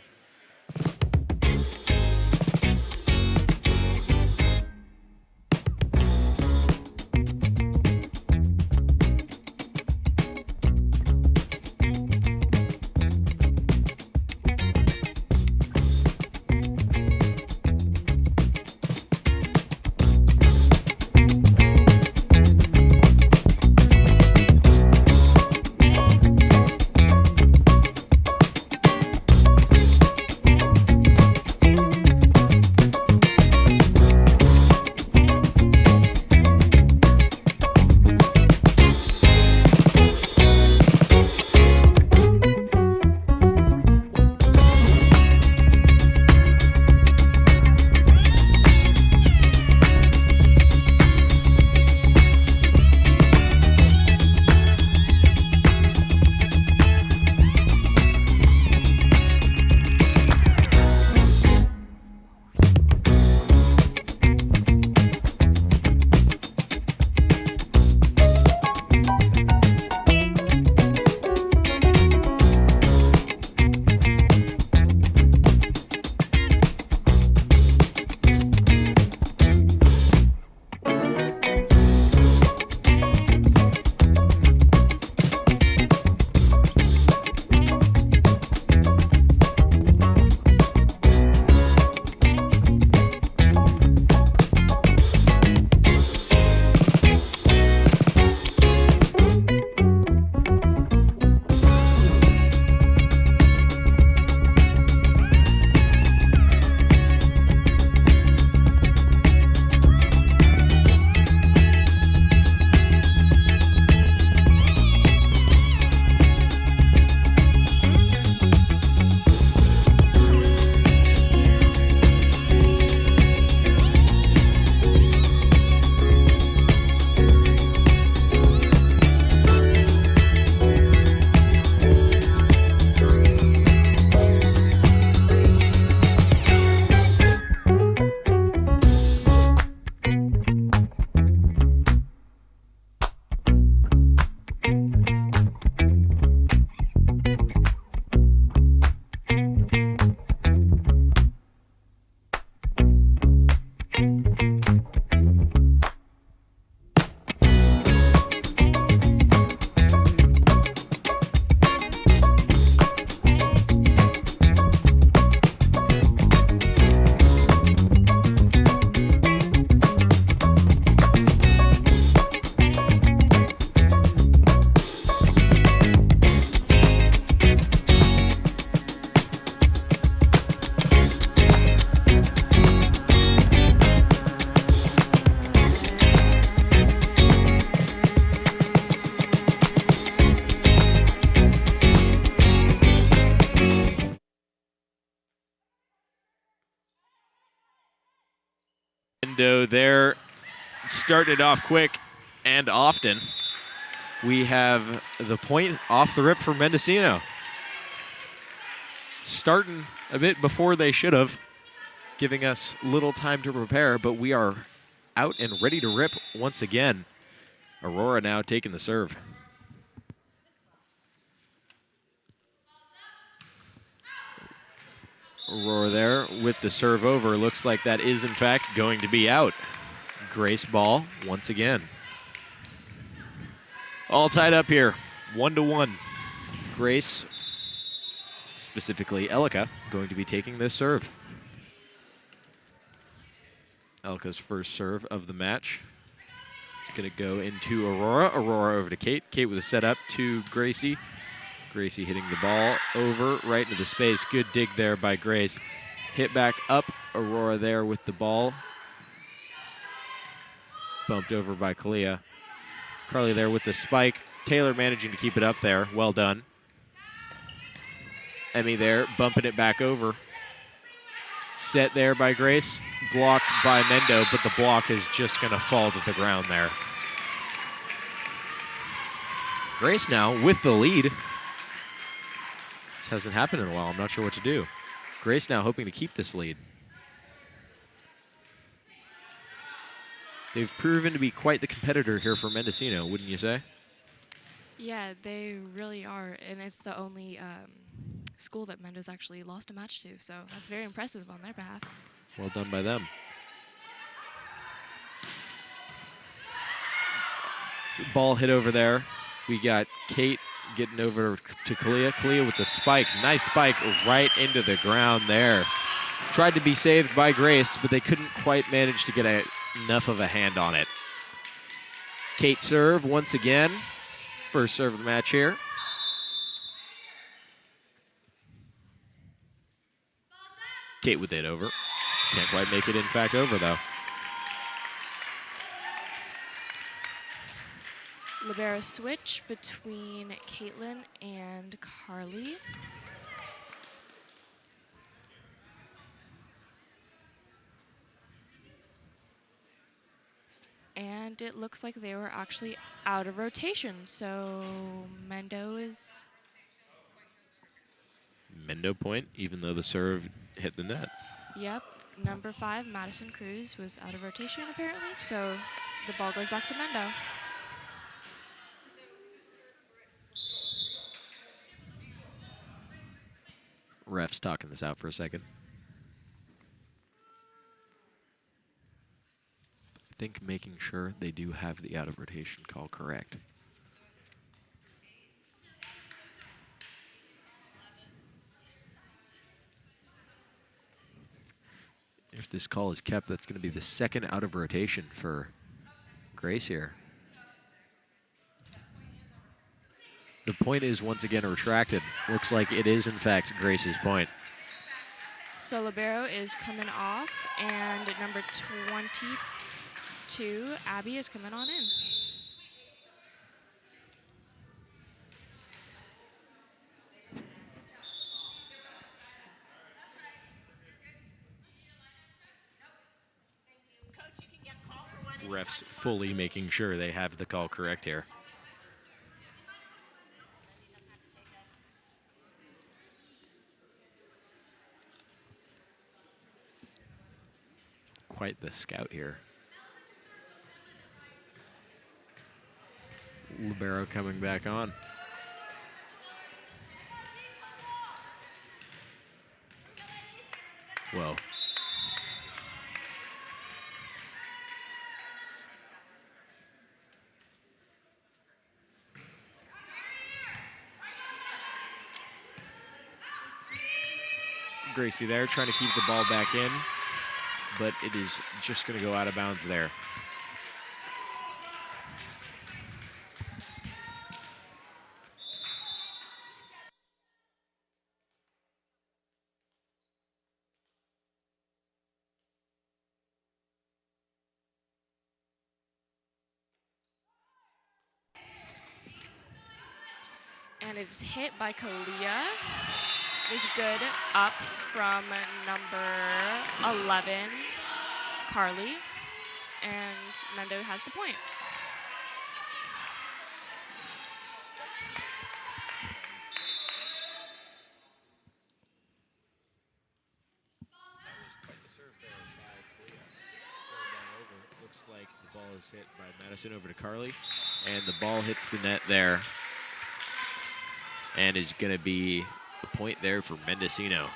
They're starting it off quick and often. We have the point off the rip for Mendocino. starting a bit before they should have, giving us little time to prepare, but we are out and ready to rip once again. Aurora now taking the serve. Aurora there with the serve over. Looks like that is, in fact, going to be out. Grace ball once again. All tied up here, 1-1. Grace, specifically Elika, going to be taking this serve. Elika's first serve of the match. It's going to go into Aurora. Aurora over to Kate. Kate with a setup to Gracie. Gracie hitting the ball over right into the space. Good dig there by Grace. Hit back up. Aurora there with the ball. Bumped over by Kalia. Carly there with the spike. Taylor managing to keep it up there. Well done. Emmy there, bumping it back over. Set there by Grace. Blocked by Mendo, but the block is just going to fall to the ground there. Grace now with the lead. This hasn't happened in a while. I'm not sure what to do. Grace now hoping to keep this lead. They've proven to be quite the competitor here for Mendocino, wouldn't you say? Yeah, they really are, and it's the only school that Mendo's actually lost a match to, so that's very impressive on their behalf. Well done by them. Ball hit over there. We got Kate getting over to Kalia. Kalia with the spike. Nice spike right into the ground there. Tried to be saved by Grace, but they couldn't quite manage to get enough of a hand on it. Kate serve once again. First serve of the match here. Kate with it over. Can't quite make it, in fact, over, though. Libero switch between Caitlin and Carly. And it looks like they were actually out of rotation, so Mendo is... Mendo point, even though the serve hit the net. Yep, number 5, Madison Cruz, was out of rotation apparently, so the ball goes back to Mendo. Ref's talking this out for a second. I think making sure they do have the out of rotation call correct. If this call is kept, that's going to be the second out of rotation for Grace here. The point is once again retracted. Looks like it is in fact Grace's point. So Libero is coming off, and number 22, Abby, is coming on in. Refs fully making sure they have the call correct here. Quite the scout here. Libero coming back on. Whoa. Gracie there trying to keep the ball back in, but it is just going to go out of bounds there. And it is hit by Kalia. Is good up from number 11, Carly. And Mendo has the point. is hit by Madison over to Carly, and the ball hits the net there. And is going to be a point there for Mendocino.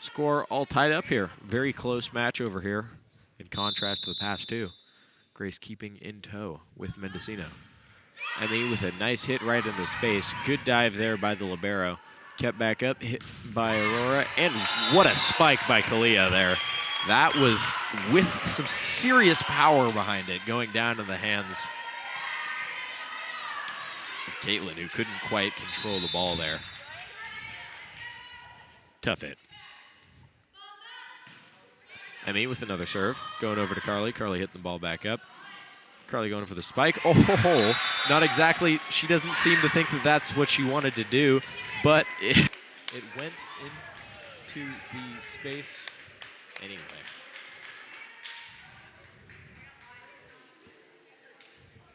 Score all tied up here. Very close match over here, in contrast to the past two. Grace keeping in tow with Mendocino. Emmy with a nice hit right into space. Good dive there by the libero. Kept back up, hit by Aurora, and what a spike by Kalia there. That was with some serious power behind it, going down to the hands of Caitlin, who couldn't quite control the ball there. Tough hit. Emmy with another serve, going over to Carly. Carly hitting the ball back up. Carly going for the spike. Oh, not exactly. She doesn't seem to think that that's what she wanted to do, but it went into the space anyway.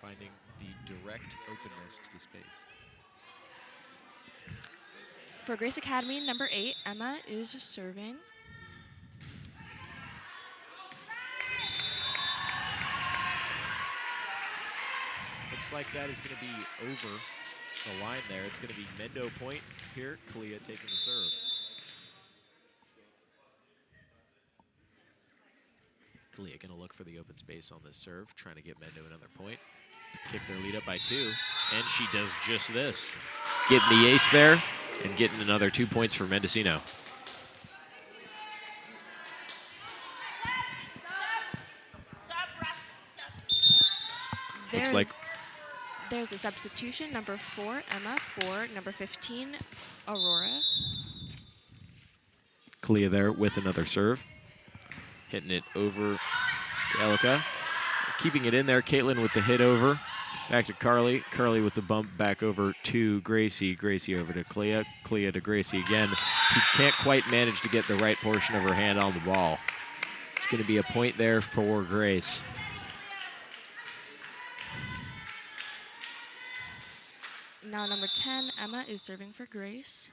Finding the direct openness to the space. For Grace Academy, number 8, Emma is serving. Looks like that is going to be over the line there. It's going to be Mendo point here. Kalia taking the serve. Kalia going to look for the open space on this serve, trying to get Mendo another point. Kick their lead up by 2, and she does just this. Getting the ace there and getting another 2 points for Mendocino. Looks like there's a substitution, number 4, Emma, for number 15, Aurora. Kalia there with another serve. Hitting it over to Elika. Keeping it in there, Caitlin with the hit over. Back to Carly. Carly with the bump back over to Gracie. Gracie over to Kalia. Kalia to Gracie again, who can't quite manage to get the right portion of her hand on the ball. It's going to be a point there for Grace. Now number 10, Emma, is serving for Grace.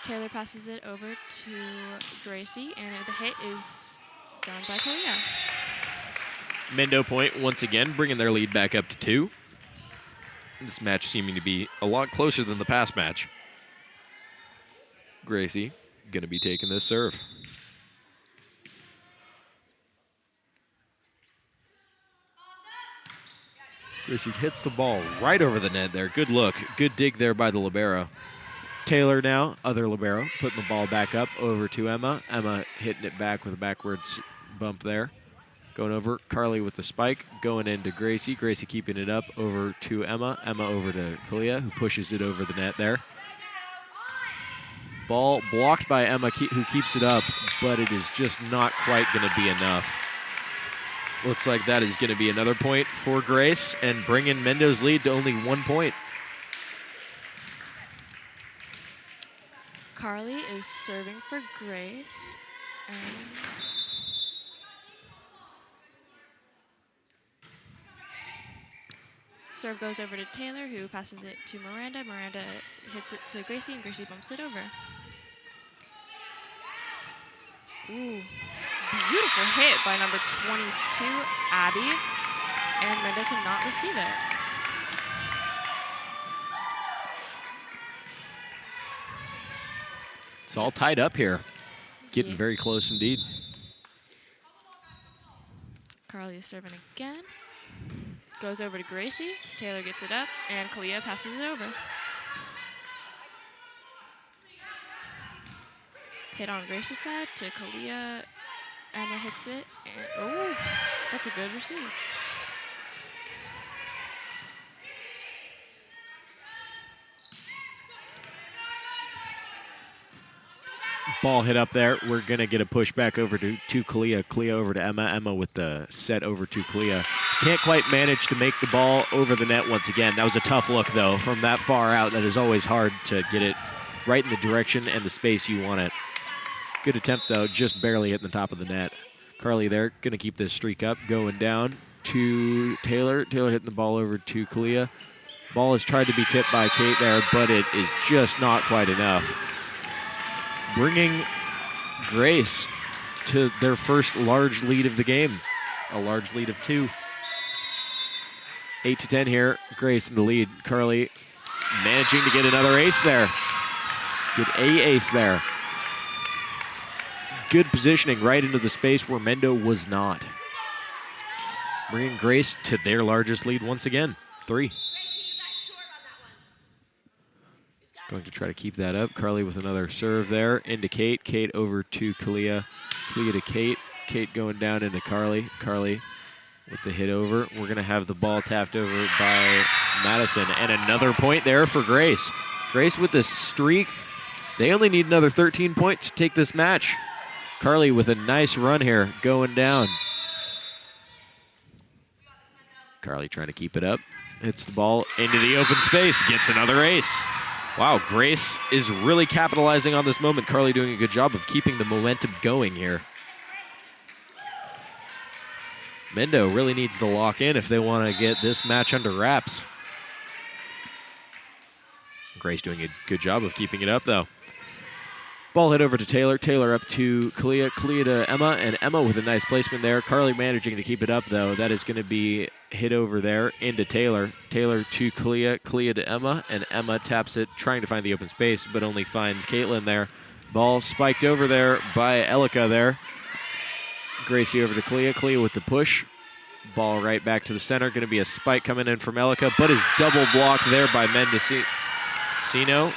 Taylor passes it over to Gracie, and the hit is done by Kalia. Mendo point once again, bringing their lead back up to 2. This match seeming to be a lot closer than the past match. Gracie going to be taking this serve. Gracie hits the ball right over the net there. Good look. Good dig there by the libero. Taylor now, other libero, putting the ball back up over to Emma. Emma hitting it back with a backwards bump there. Going over, Carly with the spike, going into Gracie. Gracie keeping it up over to Emma. Emma over to Kalia, who pushes it over the net there. Ball blocked by Emma, who keeps it up, but it is just not quite going to be enough. Looks like that is going to be another point for Grace and bring in Mendo's lead to only 1 point. Carly is serving for Grace. And serve goes over to Taylor, who passes it to Miranda. Miranda hits it to Gracie, and Gracie bumps it over. Ooh, beautiful hit by number 22, Abby. And Mendo cannot receive it. It's all tied up here. Getting very close indeed. Carly is serving again. Goes over to Gracie. Taylor gets it up, and Kalia passes it over. Hit on Gracie's side to Kalia. Emma hits it. And, oh, that's a good receive. Ball hit up there. We're going to get a push back over to Kalia. Kalia over to Emma. Emma with the set over to Kalia. Can't quite manage to make the ball over the net once again. That was a tough look, though. From that far out, that is always hard to get it right in the direction and the space you want it. Good attempt, though. Just barely hitting the top of the net. Carly there, going to keep this streak up. Going down to Taylor. Taylor hitting the ball over to Kalia. Ball has tried to be tipped by Kate there, but it is just not quite enough. Bringing Grace to their first large lead of the game, a large lead of 2. 8-10 here. Grace in the lead. Carly managing to get another ace there. Get a ace there. Good positioning right into the space where Mendo was not. Bringing Grace to their largest lead once again, 3. Going to try to keep that up. Carly with another serve there into Kate. Kate over to Kalia. Kalia to Kate. Kate going down into Carly. Carly with the hit over. We're going to have the ball tapped over by Madison. And another point there for Grace. Grace with the streak. They only need another 13 points to take this match. Carly with a nice run here going down. Carly trying to keep it up. Hits the ball into the open space. Gets another ace. Wow, Grace is really capitalizing on this moment. Carly doing a good job of keeping the momentum going here. Mendo really needs to lock in if they want to get this match under wraps. Grace doing a good job of keeping it up, though. Ball hit over to Taylor. Taylor up to Kalia. Kalia to Emma, and Emma with a nice placement there. Carly managing to keep it up, though. That is going to be hit over there into Taylor. Taylor to Kalia. Kalia to Emma, and Emma taps it, trying to find the open space, but only finds Caitlin there. Ball spiked over there by Elika there. Gracie over to Kalia. Kalia with the push. Ball right back to the center. Going to be a spike coming in from Elika, but is double blocked there by Mendocino.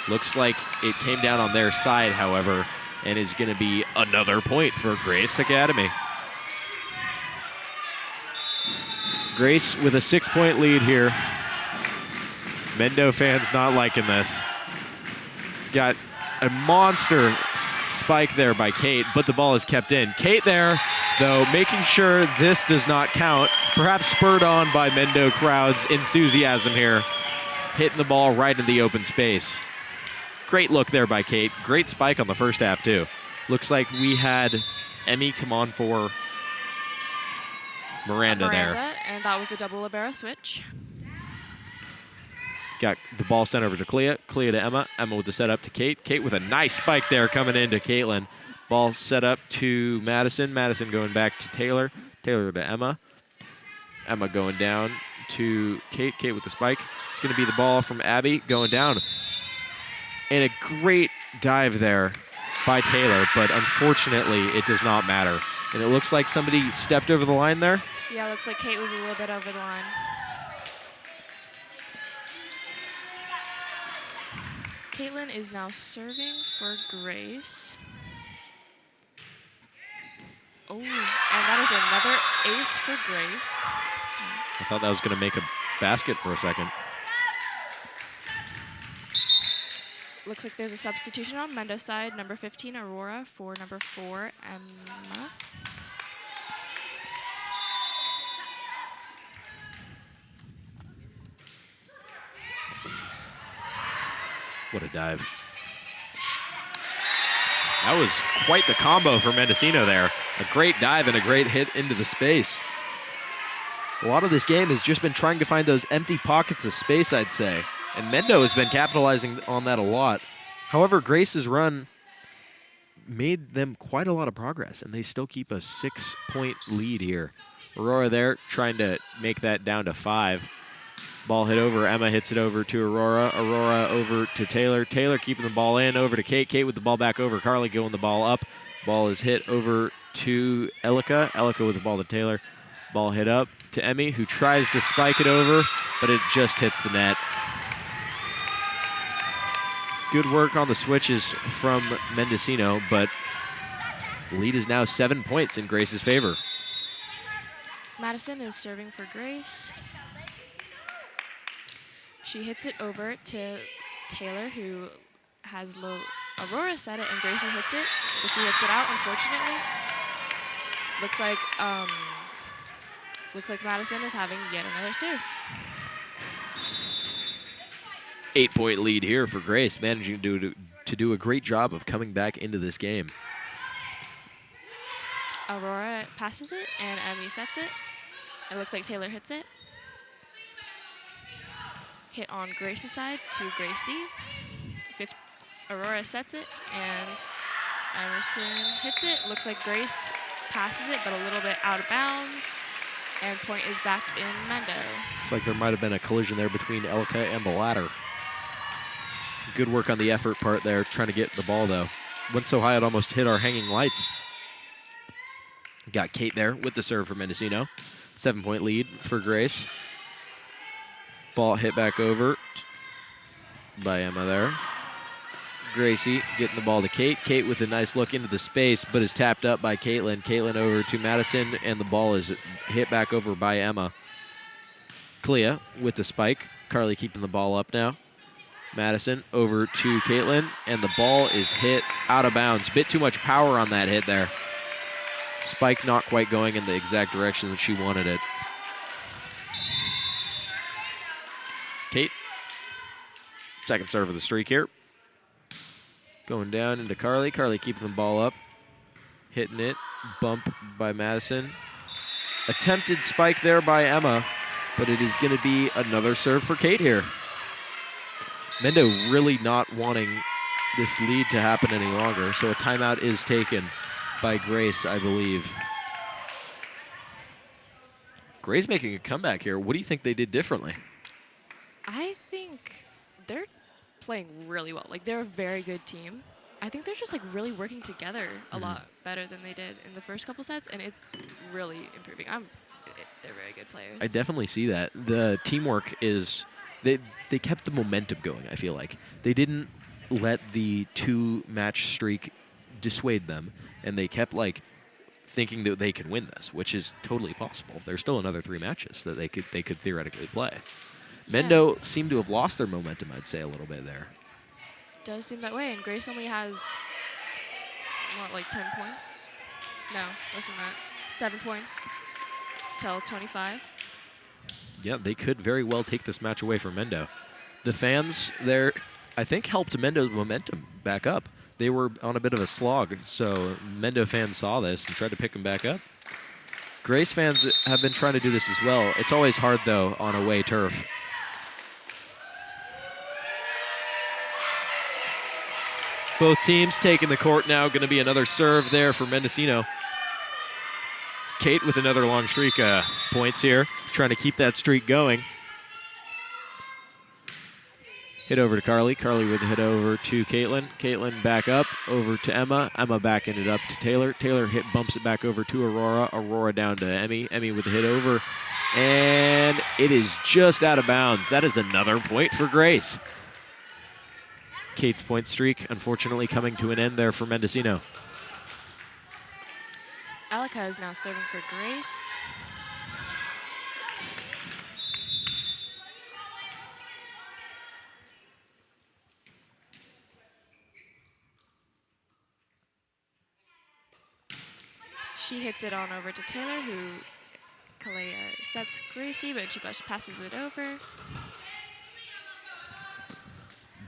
Looks like it came down on their side, however, and is going to be another point for Grace Academy. Grace with a 6-point lead here. Mendo fans not liking this. Got a monster spike there by Kate, but the ball is kept in. Kate there, though, making sure this does not count. Perhaps spurred on by Mendo crowd's enthusiasm here. Hitting the ball right in the open space. Great look there by Kate. Great spike on the first half, too. Looks like we had Emmy come on for Miranda there. And that was a double libero switch. Got the ball sent over to Clea. Clea to Emma. Emma with the setup to Kate. Kate with a nice spike there coming into Caitlin. Ball set up to Madison. Madison going back to Taylor. Taylor to Emma. Emma going down to Kate. Kate with the spike. It's going to be the ball from Abby going down. And a great dive there by Taylor, but unfortunately it does not matter. And it looks like somebody stepped over the line there. Yeah, looks like Kate was a little bit over the line. Caitlin is now serving for Grace. Oh, and that is another ace for Grace. I thought that was going to make a basket for a second. Looks like there's a substitution on Mendo's side. Number 15, Aurora, for number 4, Emma. What a dive. That was quite the combo for Mendocino there. A great dive and a great hit into the space. A lot of this game has just been trying to find those empty pockets of space, I'd say. And Mendo has been capitalizing on that a lot. However, Grace's run made them quite a lot of progress, and they still keep a 6-point lead here. Aurora there trying to make that down to 5. Ball hit over. Emma hits it over to Aurora. Aurora over to Taylor. Taylor keeping the ball in. Over to Kate. Kate with the ball back over. Carly going the ball up. Ball is hit over to Elika. Elika with the ball to Taylor. Ball hit up to Emmy, who tries to spike it over, but it just hits the net. Good work on the switches from Mendocino, but the lead is now 7 points in Grace's favor. Madison is serving for Grace. She hits it over to Taylor, who has low. Aurora set it, and Gracie hits it, but she hits it out, unfortunately. Looks like Madison is having yet another serve. 8-point lead here for Grace, managing to do a great job of coming back into this game. Aurora passes it, and Emmy sets it. It looks like Taylor hits it. Hit on Grace's side to Gracie. Aurora sets it, and Emerson hits it. Looks like Grace passes it, but a little bit out of bounds. And point is back in Mendo. Looks like there might have been a collision there between Elka and the ladder. Good work on the effort part there, trying to get the ball, though. Went so high it almost hit our hanging lights. Got Kate there with the serve for Mendocino. 7-point lead for Grace. Ball hit back over by Emma there. Gracie getting the ball to Kate. Kate with a nice look into the space, but is tapped up by Caitlin. Caitlin over to Madison, and the ball is hit back over by Emma. Clea with the spike. Carly keeping the ball up now. Madison over to Caitlin, and the ball is hit out of bounds. Bit too much power on that hit there. Spike not quite going in the exact direction that she wanted it. Kate, second serve of the streak here. Going down into Carly. Carly keeping the ball up. Hitting it. Bump by Madison. Attempted spike there by Emma, but it is going to be another serve for Kate here. Mendo really not wanting this lead to happen any longer, so a timeout is taken by Grace, I believe. Grace making a comeback here. What do you think they did differently? I think they're playing really well. Like, they're a very good team. I think they're just, like, really working together a lot better than they did in the first couple sets, and it's really improving. They're very good players. I definitely see that. The teamwork is... They kept the momentum going, I feel like. They didn't let the 2-match streak dissuade them, and they kept, like, thinking that they can win this, which is totally possible. There's still another 3 matches that they could theoretically play. Yeah. Mendo seemed to have lost their momentum, I'd say, a little bit there. Does seem that way, and Grace only has, what, like 10 points? No, less than that. 7 points till 25. Yeah, they could very well take this match away from Mendo. The fans there, I think, helped Mendo's momentum back up. They were on a bit of a slog, so Mendo fans saw this and tried to pick them back up. Grace fans have been trying to do this as well. It's always hard, though, on away turf. Both teams taking the court now. Going to be another serve there for Mendocino. Kate with another long streak points here, trying to keep that streak going. Hit over to Carly. Carly with a hit over to Caitlin. Caitlin back up over to Emma. Emma backing it up to Taylor. Taylor bumps it back over to Aurora. Aurora down to Emmy. Emmy with the hit over. And it is just out of bounds. That is another point for Grace. Kate's point streak, unfortunately, coming to an end there for Mendocino. Alika is now serving for Grace. She hits it on over to Taylor, who Kalea sets Gracie, but she passes it over.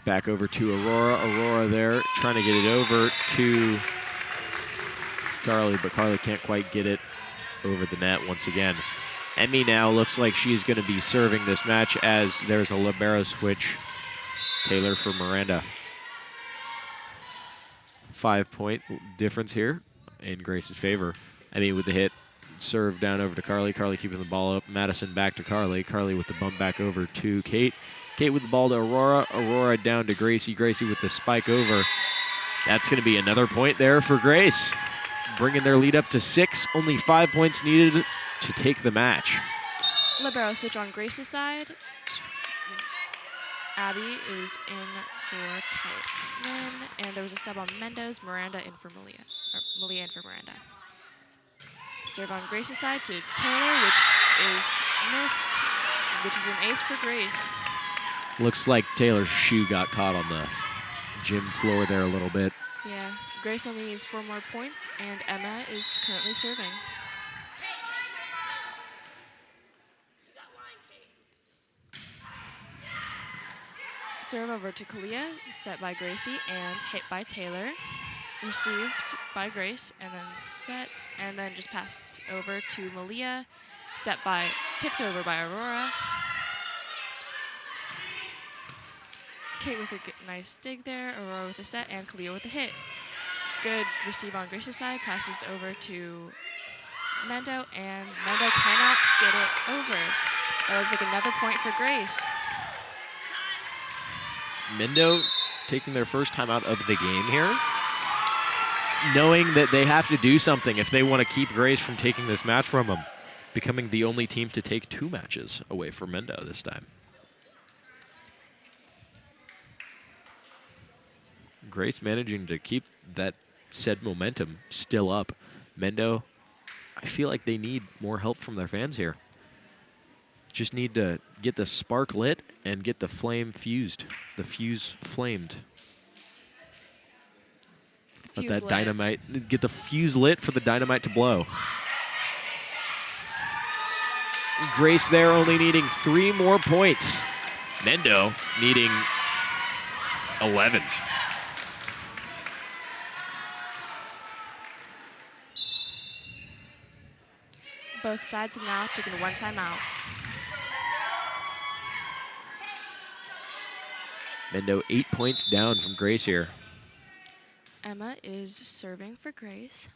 Back over to Aurora. Aurora there, trying to get it over to Carly, but Carly can't quite get it over the net once again. Emmy now looks like she's going to be serving this match as there's a libero switch. Taylor for Miranda. 5-point difference here in Grace's favor. Emmy with the hit. Serve down over to Carly. Carly keeping the ball up. Madison back to Carly. Carly with the bump back over to Kate. Kate with the ball to Aurora. Aurora down to Gracie. Gracie with the spike over. That's going to be another point there for Grace. Bringing their lead up to 6. Only 5 points needed to take the match. Libero switch on Grace's side. Abby is in for Caitlin, and there was a sub on Mendo's. Miranda in for Malia. Or Malia in for Miranda. Serve on Grace's side to Taylor, which is missed, which is an ace for Grace. Looks like Taylor's shoe got caught on the gym floor there a little bit. Yeah, Grace only needs 4 more points, and Emma is currently serving. Serve over to Kalia, set by Gracie, and hit by Taylor. Received by Grace, and then set, and then just passed over to Malia, tipped over by Aurora. Kate with a nice dig there, Aurora with a set, and Kalia with a hit. good receive on Grace's side, passes over to Mendo, and Mendo cannot get it over. That looks like another point for Grace. Mendo taking their first time out of the game here, knowing that they have to do something if they want to keep Grace from taking this match from them, becoming the only team to take 2 matches away from Mendo this time. Grace managing to keep that said momentum still up. Mendo, I feel like they need more help from their fans here. Just need to get the spark lit and get the flame fused, the fuse flamed. Let that dynamite, get the fuse lit for the dynamite to blow. Grace there only needing 3 more points. Mendo needing 11. Both sides have now taken 1 timeout. Mendo 8 points down from Grace here. Emma is serving for Grace.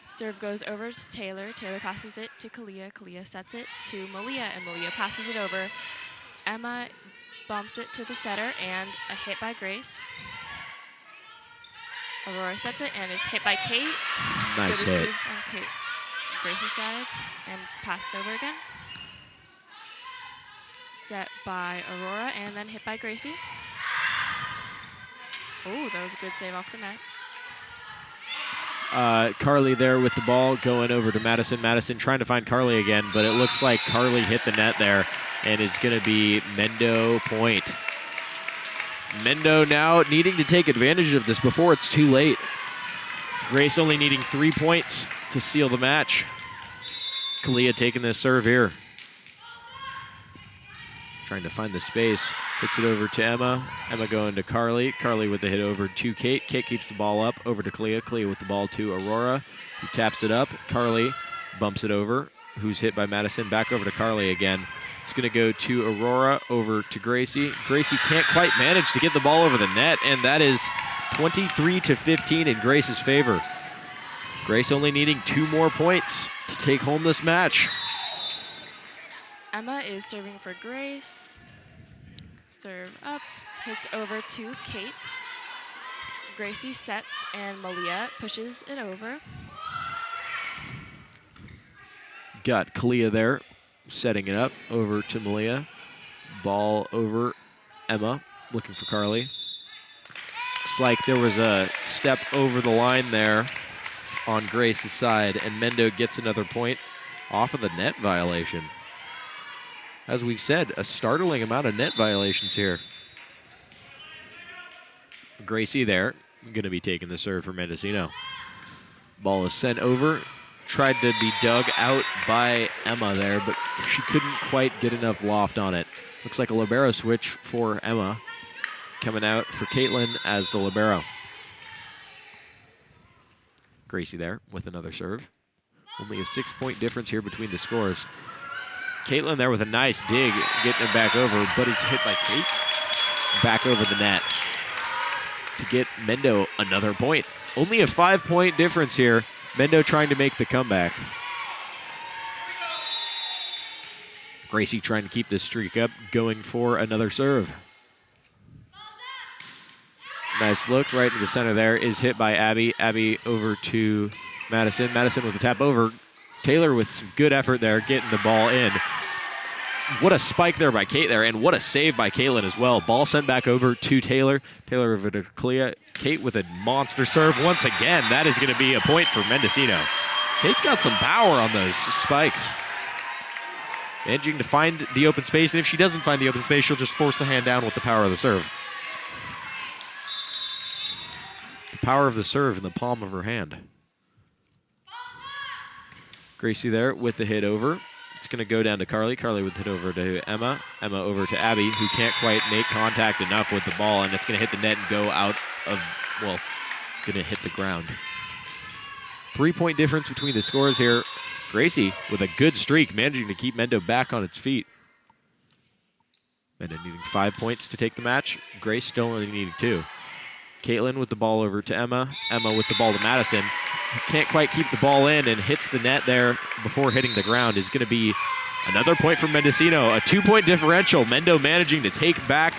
Serve goes over to Taylor. Taylor passes it to Kalia. Kalia sets it to Malia, and Malia passes it over. Emma bumps it to the setter, and a hit by Grace. Aurora sets it and is hit by Kate. Nice Good hit. receive on Kate. Grace's side, and passed over again. Set by Aurora, and then hit by Gracie. Oh, that was a good save off the net. Carly there with the ball going over to Madison. Madison trying to find Carly again, but it looks like Carly hit the net there, and it's going to be Mendo point. Mendo now needing to take advantage of this before it's too late. Grace only needing 3 points to seal the match. Kalia taking this serve here. Trying to find the space. Hits it over to Emma. Emma going to Carly. Carly with the hit over to Kate. Kate keeps the ball up over to Kalia. Kalia with the ball to Aurora, who taps it up. Carly bumps it over, who's hit by Madison. Back over to Carly again. It's going to go to Aurora, over to Gracie. Gracie can't quite manage to get the ball over the net, and that is 23-15 in Grace's favor. Grace only needing 2 more points to take home this match. Emma is serving for Grace. Serve up, hits over to Kate. Gracie sets, and Malia pushes it over. Got Kalia there, setting it up over to Malia. Ball over Emma, looking for Carly. Looks like there was a step over the line there on Grace's side, and Mendo gets another point off of the net violation. As we've said, a startling amount of net violations here. Gracie there, going to be taking the serve for Mendocino. Ball is sent over. Tried to be dug out by Emma there, but she couldn't quite get enough loft on it. Looks like a libero switch for Emma. Coming out for Caitlin as the libero. Gracie there with another serve. Only a 6-point difference here between the scores. Caitlin there with a nice dig, getting it back over, but is hit by Kate. Back over the net to get Mendo another point. Only a 5-point difference here. Mendo trying to make the comeback. Gracie trying to keep this streak up, going for another serve. Nice look right in the center there, is hit by Abby. Abby over to Madison. Madison with the tap over. Taylor with some good effort there, getting the ball in. What a spike there by Kate there, and what a save by Caitlin as well. Ball sent back over to Taylor. Taylor over to Kalia. Kate with a monster serve once again. That is going to be a point for Mendocino. Kate's got some power on those spikes. Managing to find the open space, and if she doesn't find the open space, she'll just force the hand down with the power of the serve. The power of the serve in the palm of her hand. Gracie there with the hit over. It's going to go down to Carly. Carly with the hit over to Emma. Emma over to Abby, who can't quite make contact enough with the ball, and it's going to hit the net and go out of, well, going to hit the ground. 3-point difference between the scores here. Gracie with a good streak, managing to keep Mendo back on its feet. Mendo needing 5 points to take the match. Grace still only needing 2. Caitlin with the ball over to Emma. Emma with the ball to Madison. Can't quite keep the ball in and hits the net there before hitting the ground. Is going to be another point for Mendocino. A 2-point differential. Mendo managing to take back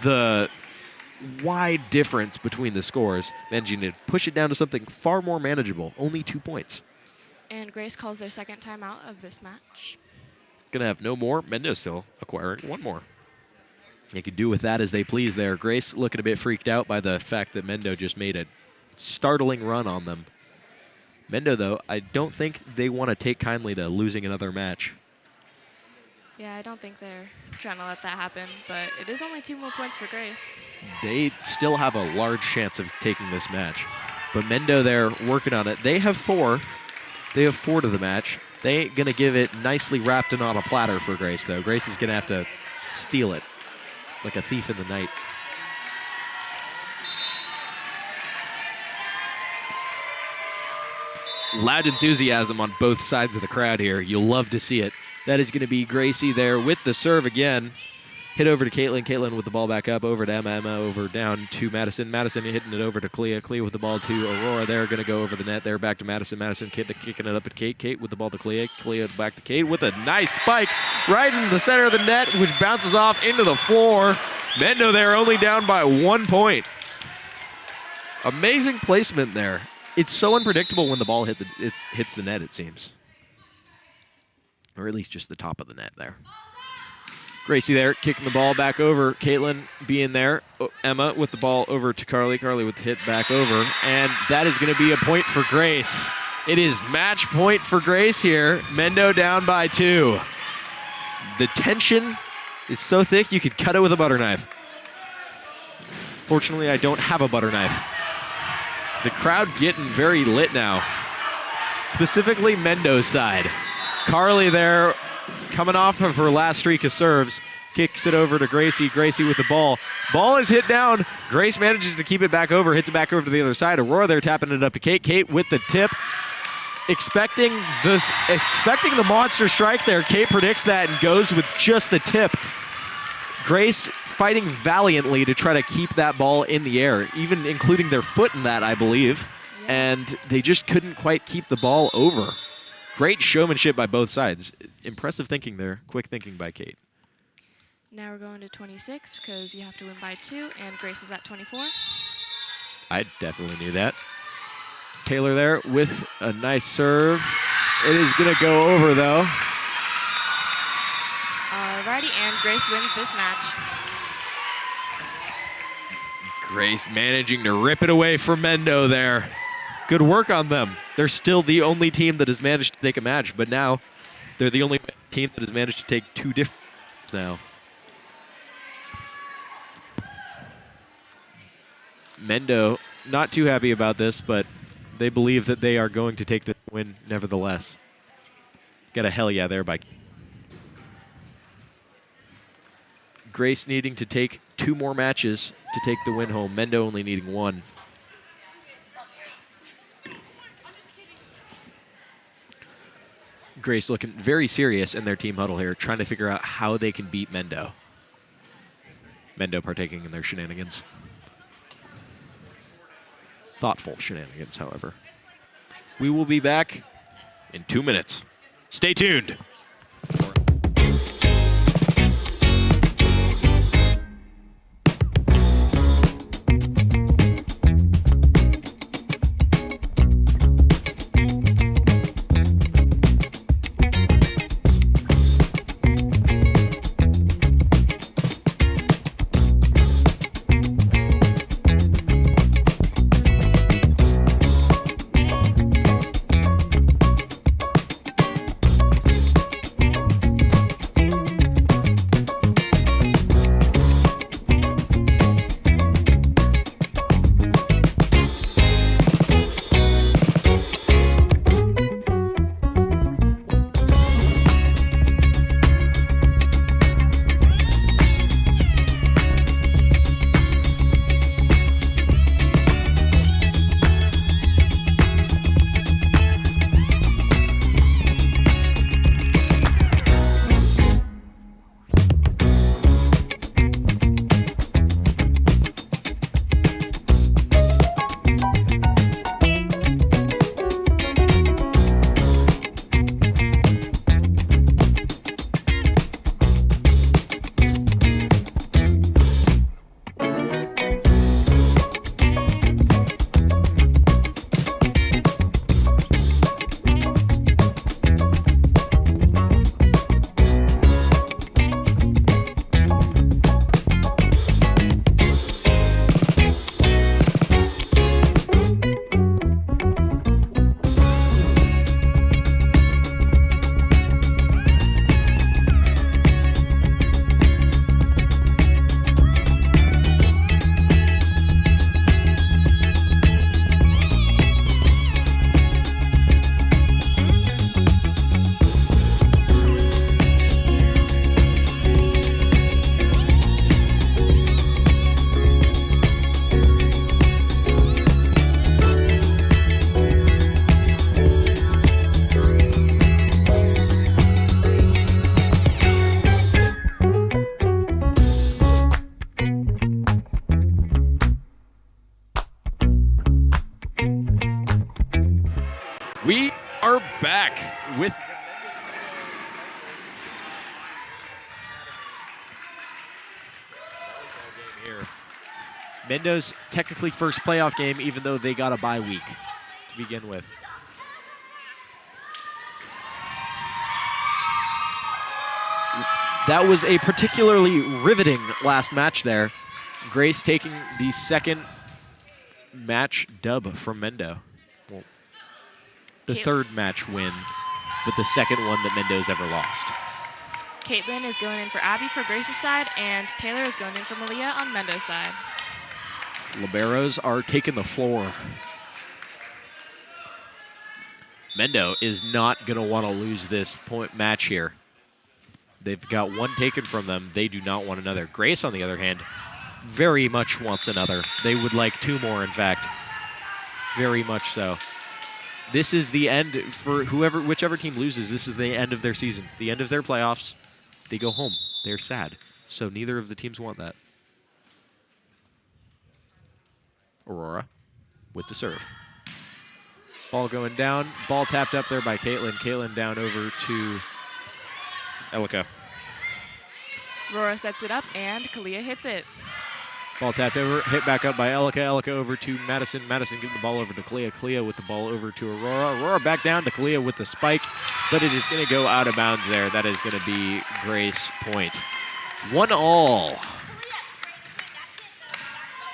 the wide difference between the scores. Managing to push it down to something far more manageable. Only 2 points. And Grace calls their second timeout of this match. Going to have no more. Mendo still acquiring one more. They could do with that as they please there. Grace looking a bit freaked out by the fact that Mendo just made a startling run on them. Mendo, though, I don't think they want to take kindly to losing another match. Yeah, I don't think they're trying to let that happen, but it is only 2 more points for Grace. They still have a large chance of taking this match. But Mendo there working on it. They have 4. They have 4 to the match. They ain't going to give it nicely wrapped and on a platter for Grace, though. Grace is going to have to steal it like a thief in the night. Loud enthusiasm on both sides of the crowd here. You'll love to see it. That is going to be Gracie there with the serve again. Hit over to Caitlin. Caitlin with the ball back up over to Emma. Emma over down to Madison. Madison hitting it over to Clea. Clea with the ball to Aurora. They're going to go over the net there. Back to Madison. Madison kicking it up at Kate. Kate with the ball to Clea. Clea back to Kate with a nice spike right in the center of the net, which bounces off into the floor. Mendo there only down by 1 point. Amazing placement there. It's so unpredictable when the ball hits the net, it seems. Or at least just the top of the net there. Gracie there, kicking the ball back over. Caitlin being there. Emma with the ball over to Carly. Carly with the hit back over. And that is going to be a point for Grace. It is match point for Grace here. Mendo down by 2. The tension is so thick you could cut it with a butter knife. Fortunately, I don't have a butter knife. The crowd getting very lit now. Specifically Mendo's side. Carly there, coming off of her last streak of serves, kicks it over to Gracie. Gracie with the ball. Ball is hit down. Grace manages to keep it back over, hits it back over to the other side. Aurora there tapping it up to Kate. Kate with the tip. Expecting the monster strike there. Kate predicts that and goes with just the tip. Grace fighting valiantly to try to keep that ball in the air, even including their foot in that, I believe. Yeah. And they just couldn't quite keep the ball over. Great showmanship by both sides. Impressive thinking there. Quick thinking by Kate. Now we're going to 26 because you have to win by 2, and Grace is at 24. I definitely knew that. Taylor there with a nice serve. It is going to go over, though. Alrighty, and Grace wins this match. Grace managing to rip it away from Mendo there. Good work on them. They're still the only team that has managed to take a match, but now they're the only team that has managed to take 2 different now. Mendo not too happy about this, but they believe that they are going to take the win nevertheless. Got a hell yeah there by Grace needing to take 2 more matches to take the win home. Mendo only needing 1. Grace looking very serious in their team huddle here, trying to figure out how they can beat Mendo. Mendo partaking in their shenanigans. Thoughtful shenanigans, however. We will be back in 2 minutes. Stay tuned. We are back with here. Mendo's technically first playoff game, even though they got a bye week to begin with. That was a particularly riveting last match there. Grace taking the second match dub from Mendo. Well, the third match win, but the second one that Mendo's ever lost. Caitlin is going in for Abby for Grace's side, and Taylor is going in for Malia on Mendo's side. Liberos are taking the floor. Mendo is not going to want to lose this point match here. They've got one taken from them. They do not want another. Grace, on the other hand, very much wants another. They would like two more, in fact. Very much so. This is the end for whichever team loses. This is the end of their season, the end of their playoffs. They go home. They're sad. So neither of the teams want that. Aurora with the serve. Ball going down. Ball tapped up there by Caitlin. Caitlin down over to Elika. Aurora sets it up, and Kalia hits it. Ball tapped over, hit back up by Elika. Elika over to Madison. Madison getting the ball over to Kalia. Kalia with the ball over to Aurora. Aurora back down to Kalia with the spike, but it is going to go out of bounds there. That is going to be Grace point. 1-all.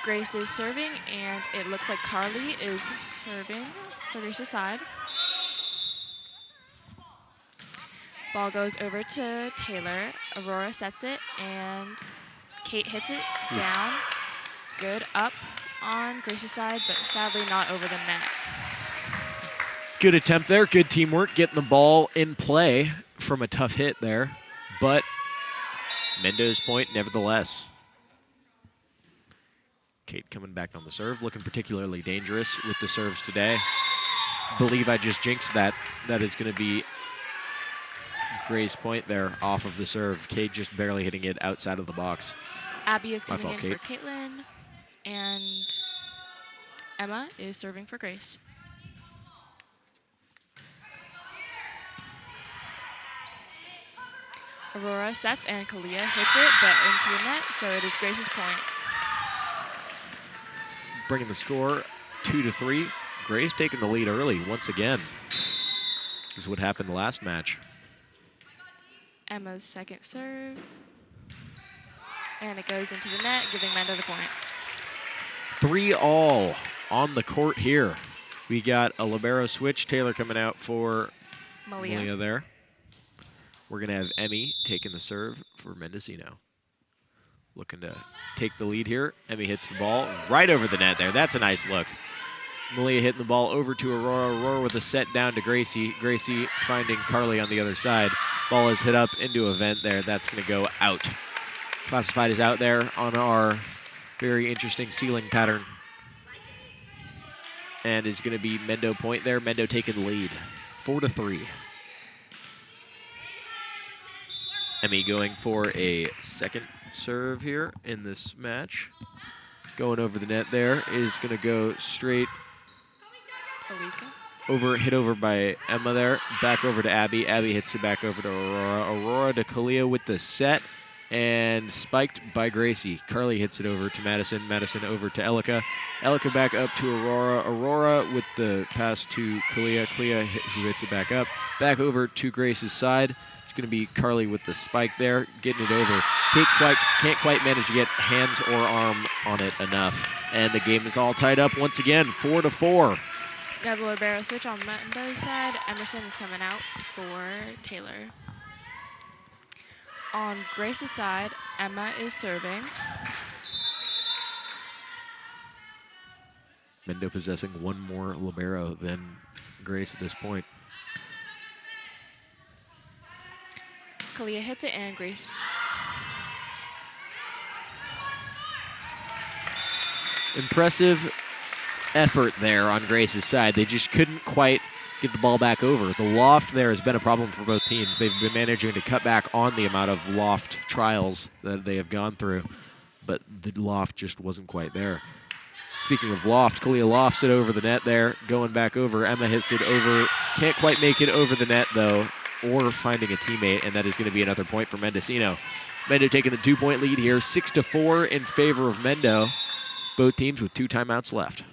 Grace is serving, and it looks like Carly is serving for Grace's side. Ball goes over to Taylor. Aurora sets it, and Kate hits it down. Good up on Grace's side, but sadly not over the net. Good attempt there. Good teamwork, getting the ball in play from a tough hit there, but Mendo's point nevertheless. Kate coming back on the serve, looking particularly dangerous with the serves today. Believe I just jinxed that. That is going to be Grace point there off of the serve. Kate just barely hitting it outside of the box. Abby is coming in Kate. for Caitlin, and Emma is serving for Grace. Aurora sets, and Kalia hits it, but into the net, so it is Grace's point. Bringing the score 2-3. Grace taking the lead early once again. This is what happened last match. Emma's second serve. And it goes into the net, giving Mendo the point. 3-all on the court here. We got a libero switch. Taylor coming out for Malia there. We're going to have Emmy taking the serve for Mendocino. Looking to take the lead here. Emmy hits the ball right over the net there. That's a nice look. Malia hitting the ball over to Aurora. Aurora with a set down to Gracie. Gracie finding Carly on the other side. Ball is hit up into a vent there. That's going to go out. Classified is out there on our very interesting ceiling pattern. And is going to be Mendo point there. Mendo taking the lead. 4-3. Emmy going for a second serve here in this match. Going over the net there is going to go straight over, hit over by Emma there. Back over to Abby. Abby hits it back over to Aurora. Aurora to Kalia with the set. And spiked by Gracie. Carly hits it over to Madison. Madison over to Elika. Elika back up to Aurora. Aurora with the pass to Kalia. Kalia who hits it back up. Back over to Grace's side. It's going to be Carly with the spike there, getting it over. Kate can't quite manage to get hands or arm on it enough. And the game is all tied up once again, 4-4. Got the libero switch on Mendo's side. Emerson is coming out for Taylor. On Grace's side, Emma is serving. Mendo possessing one more libero than Grace at this point. Kalia hits it, and Grace. Impressive effort there on Grace's side. They just couldn't quite get the ball back over. The loft there has been a problem for both teams. They've been managing to cut back on the amount of loft trials that they have gone through, but the loft just wasn't quite there. Speaking of loft, Kalia lofts it over the net there, going back over. Emma hits it over Can't quite make it over the net, though, or finding a teammate, and that is going to be another point for Mendocino. Mendo taking the 2-point lead here, 6-4 in favor of Mendo. Both teams with 2 timeouts left.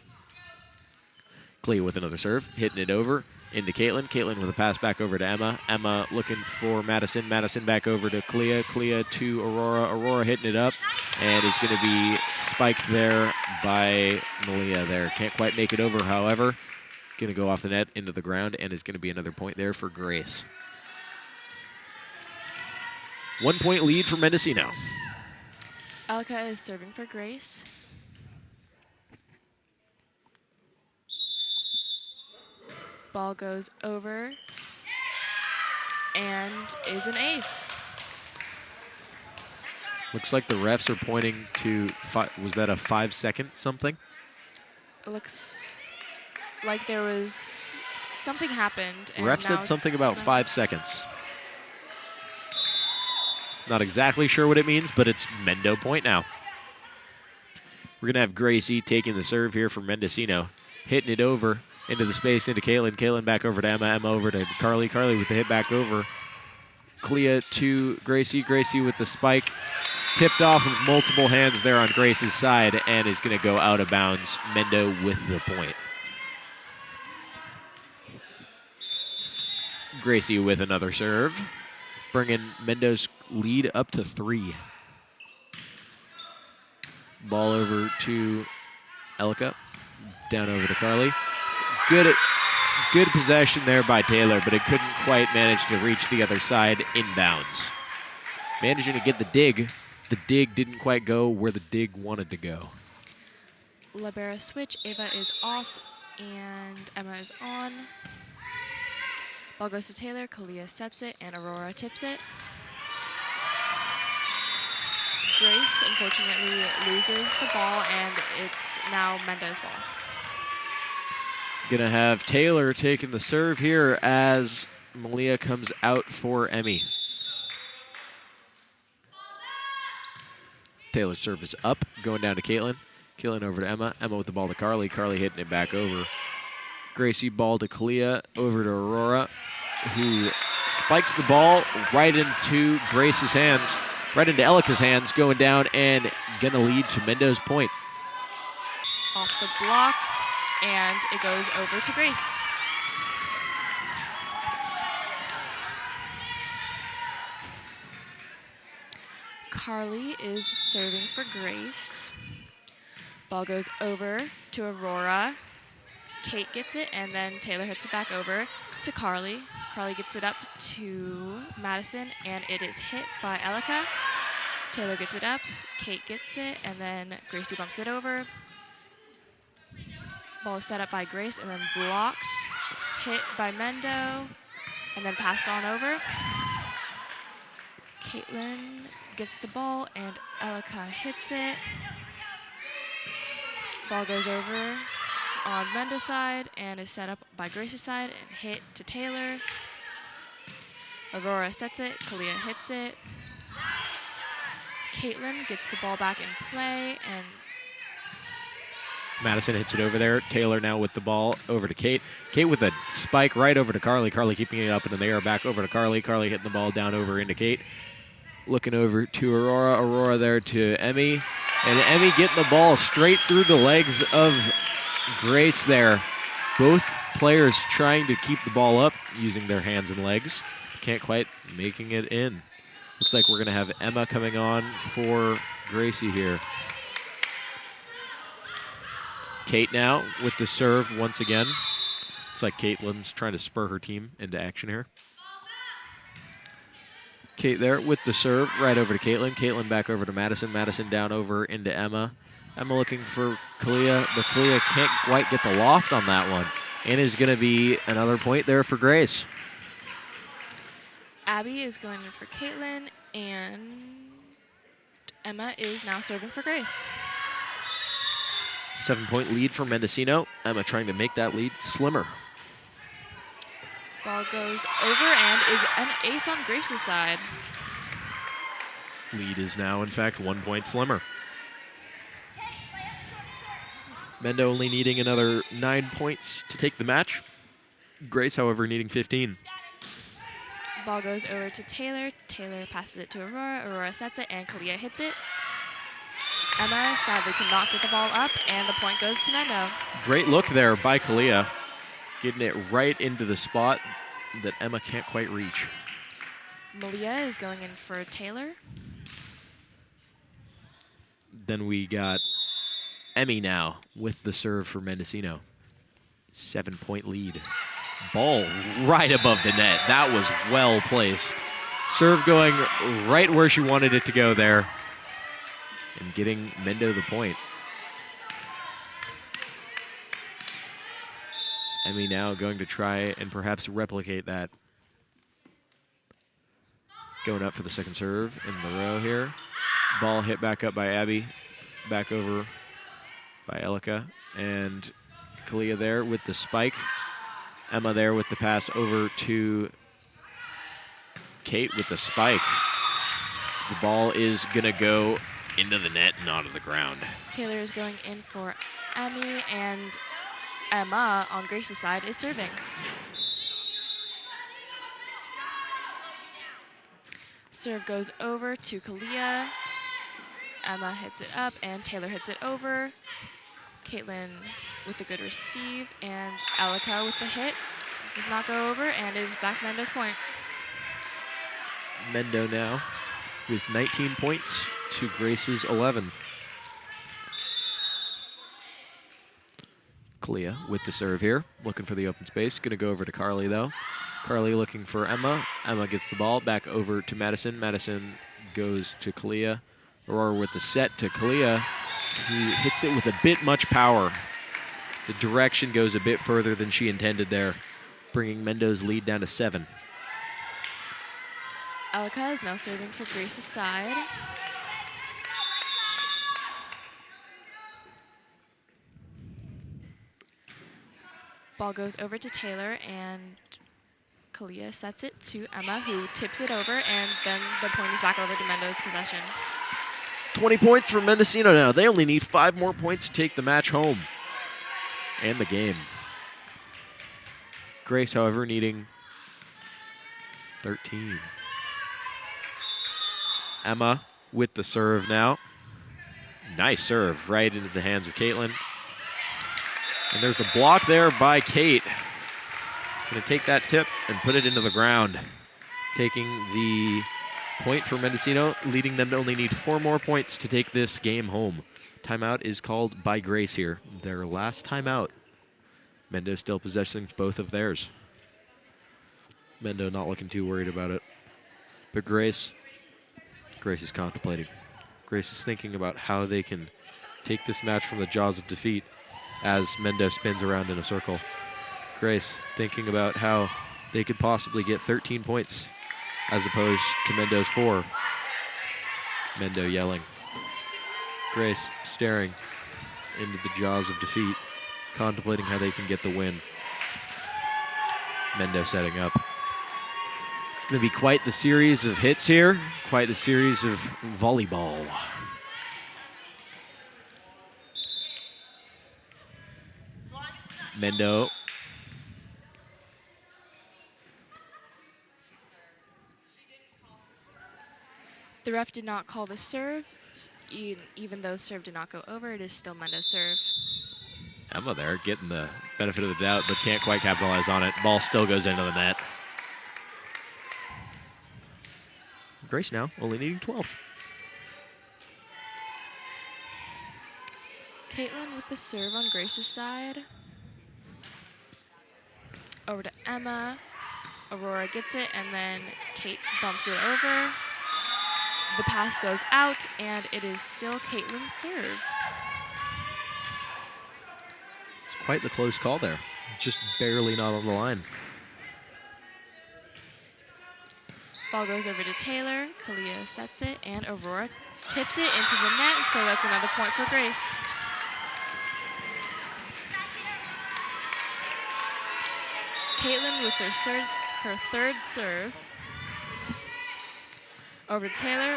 Clea with another serve, hitting it over into Caitlin. Caitlin with a pass back over to Emma. Emma looking for Madison. Madison back over to Clea. Clea to Aurora. Aurora hitting it up, and is going to be spiked there by Malia there. Can't quite make it over, however. Going to go off the net into the ground, and is going to be another point there for Grace. 1-point lead for Mendocino. Elka is serving for Grace. Ball goes over and is an ace. Looks like the refs are pointing to, was that a 5-second something? It looks like there was something happened. And Ref said something about 5 seconds. Not exactly sure what it means, but it's Mendo point now. We're going to have Gracie taking the serve here for Mendocino. Hitting it over into the space, into Caitlin. Caitlin back over to Emma. Emma over to Carly. Carly with the hit back over. Clea to Gracie. Gracie with the spike. Tipped off of multiple hands there on Grace's side and is going to go out of bounds. Mendo with the point. Gracie with another serve. Bringing Mendo's lead up to 3. Ball over to Elka. Down over to Carly. Good possession there by Taylor, but it couldn't quite manage to reach the other side inbounds. Managing to get the dig. The dig didn't quite go where the dig wanted to go. Libera switch. Ava is off, and Emma is on. Ball goes to Taylor. Kalia sets it, and Aurora tips it. Grace, unfortunately, loses the ball, and it's now Mendo's ball. Gonna have Taylor taking the serve here as Malia comes out for Emmy. Taylor's serve is up, going down to Caitlin. Caitlin over to Emma. Emma with the ball to Carly. Carly hitting it back over. Gracie ball to Kalia, over to Aurora, who spikes the ball right into Grace's hands, right into Elika's hands, going down and gonna lead to Mendo's point. Off the block, and it goes over to Grace. Carly is serving for Grace. Ball goes over to Aurora. Kate gets it, and then Taylor hits it back over to Carly. Carly gets it up to Madison, and it is hit by Elika. Taylor gets it up, Kate gets it, and then Gracie bumps it over. Ball is set up by Grace, and then blocked, hit by Mendo, and then passed on over. Caitlin gets the ball, and Elika hits it. Ball goes over on Mendo's side and is set up by Grace's side and hit to Taylor. Aurora sets it, Kalia hits it. Caitlin gets the ball back in play, and Madison hits it over there. Taylor now with the ball over to Kate. Kate with a spike right over to Carly. Carly keeping it up into the air, back over to Carly. Carly hitting the ball down over into Kate. Looking over to Aurora. Aurora there to Emmy. And Emmy getting the ball straight through the legs of Grace there. Both players trying to keep the ball up using their hands and legs. Can't quite making it in. Looks like we're going to have Emma coming on for Gracie here. Kate now with the serve once again. Looks like Caitlin's trying to spur her team into action here. Kate there with the serve right over to Caitlin. Caitlin back over to Madison. Madison down over into Emma. Emma looking for Kalia, but Kalia can't quite get the loft on that one. And is going to be another point there for Grace. Abby is going in for Caitlin, and Emma is now serving for Grace. 7-point lead for Mendocino. Emma trying to make that lead slimmer. Ball goes over and is an ace on Grace's side. Lead is now, in fact, 1 point slimmer. Mendo only needing another 9 points to take the match. Grace, however, needing 15. Ball goes over to Taylor. Taylor passes it to Aurora. Aurora sets it, and Kalia hits it. Emma sadly could not get the ball up, and the point goes to Mendo. Great look there by Kalia, getting it right into the spot that Emma can't quite reach. Malia is going in for Taylor. Then we got Emmy now with the serve for Mendocino. 7-point lead. Ball right above the net. That was well placed. Serve going right where she wanted it to go there. And getting Mendo the point. Emmy now going to try and perhaps replicate that. Going up for the second serve in the row here. Ball hit back up by Abby. Back over by Elika. And Kalia there with the spike. Emma there with the pass over to Kate with the spike. The ball is going to go into the net and onto the ground. Taylor is going in for Emmy, and Emma on Grace's side is serving. Serve goes over to Kalia. Emma hits it up, and Taylor hits it over. Caitlin with a good receive, and Elika with the hit. Does not go over, and it is back Mendo's point. Mendo now with 19 points to Grace's 11. Kalia with the serve here, looking for the open space. Going to go over to Carly, though. Carly looking for Emma. Emma gets the ball back over to Madison. Madison goes to Kalia. Aurora with the set to Kalia, who hits it with a bit much power. The direction goes a bit further than she intended there, bringing Mendo's lead down to 7. Elika is now serving for Grace's side. Ball goes over to Taylor, and Kalia sets it to Emma, who tips it over, and then the point is back over to Mendo's possession. 20 points for Mendocino now. They only need 5 more points to take the match home and the game. Grace, however, needing 13. Emma with the serve now. Nice serve right into the hands of Caitlin. And there's a block there by Kate. Going to take that tip and put it into the ground. Taking the point for Mendocino, leading them to only need 4 more points to take this game home. Timeout is called by Grace here. Their last timeout. Mendo still possessing both of theirs. Mendo not looking too worried about it. But Grace is contemplating. Grace is thinking about how they can take this match from the jaws of defeat as Mendo spins around in a circle. Grace thinking about how they could possibly get 13 points as opposed to Mendo's 4. Mendo yelling. Grace staring into the jaws of defeat, contemplating how they can get the win. Mendo setting up. It's going to be quite the series of hits here, quite the series of volleyball. Mendo. The ref did not call the serve. Even though the serve did not go over, it is still Mendo's serve. Emma there getting the benefit of the doubt, but can't quite capitalize on it. Ball still goes into the net. Grace now only needing 12. Caitlin with the serve on Grace's side. Over to Emma. Aurora gets it, and then Kate bumps it over. The pass goes out, and it is still Caitlin's serve. It's quite the close call there. Just barely not on the line. Ball goes over to Taylor. Kalia sets it, and Aurora tips it into the net, so that's another point for Grace. Caitlin with her third serve. Over to Taylor,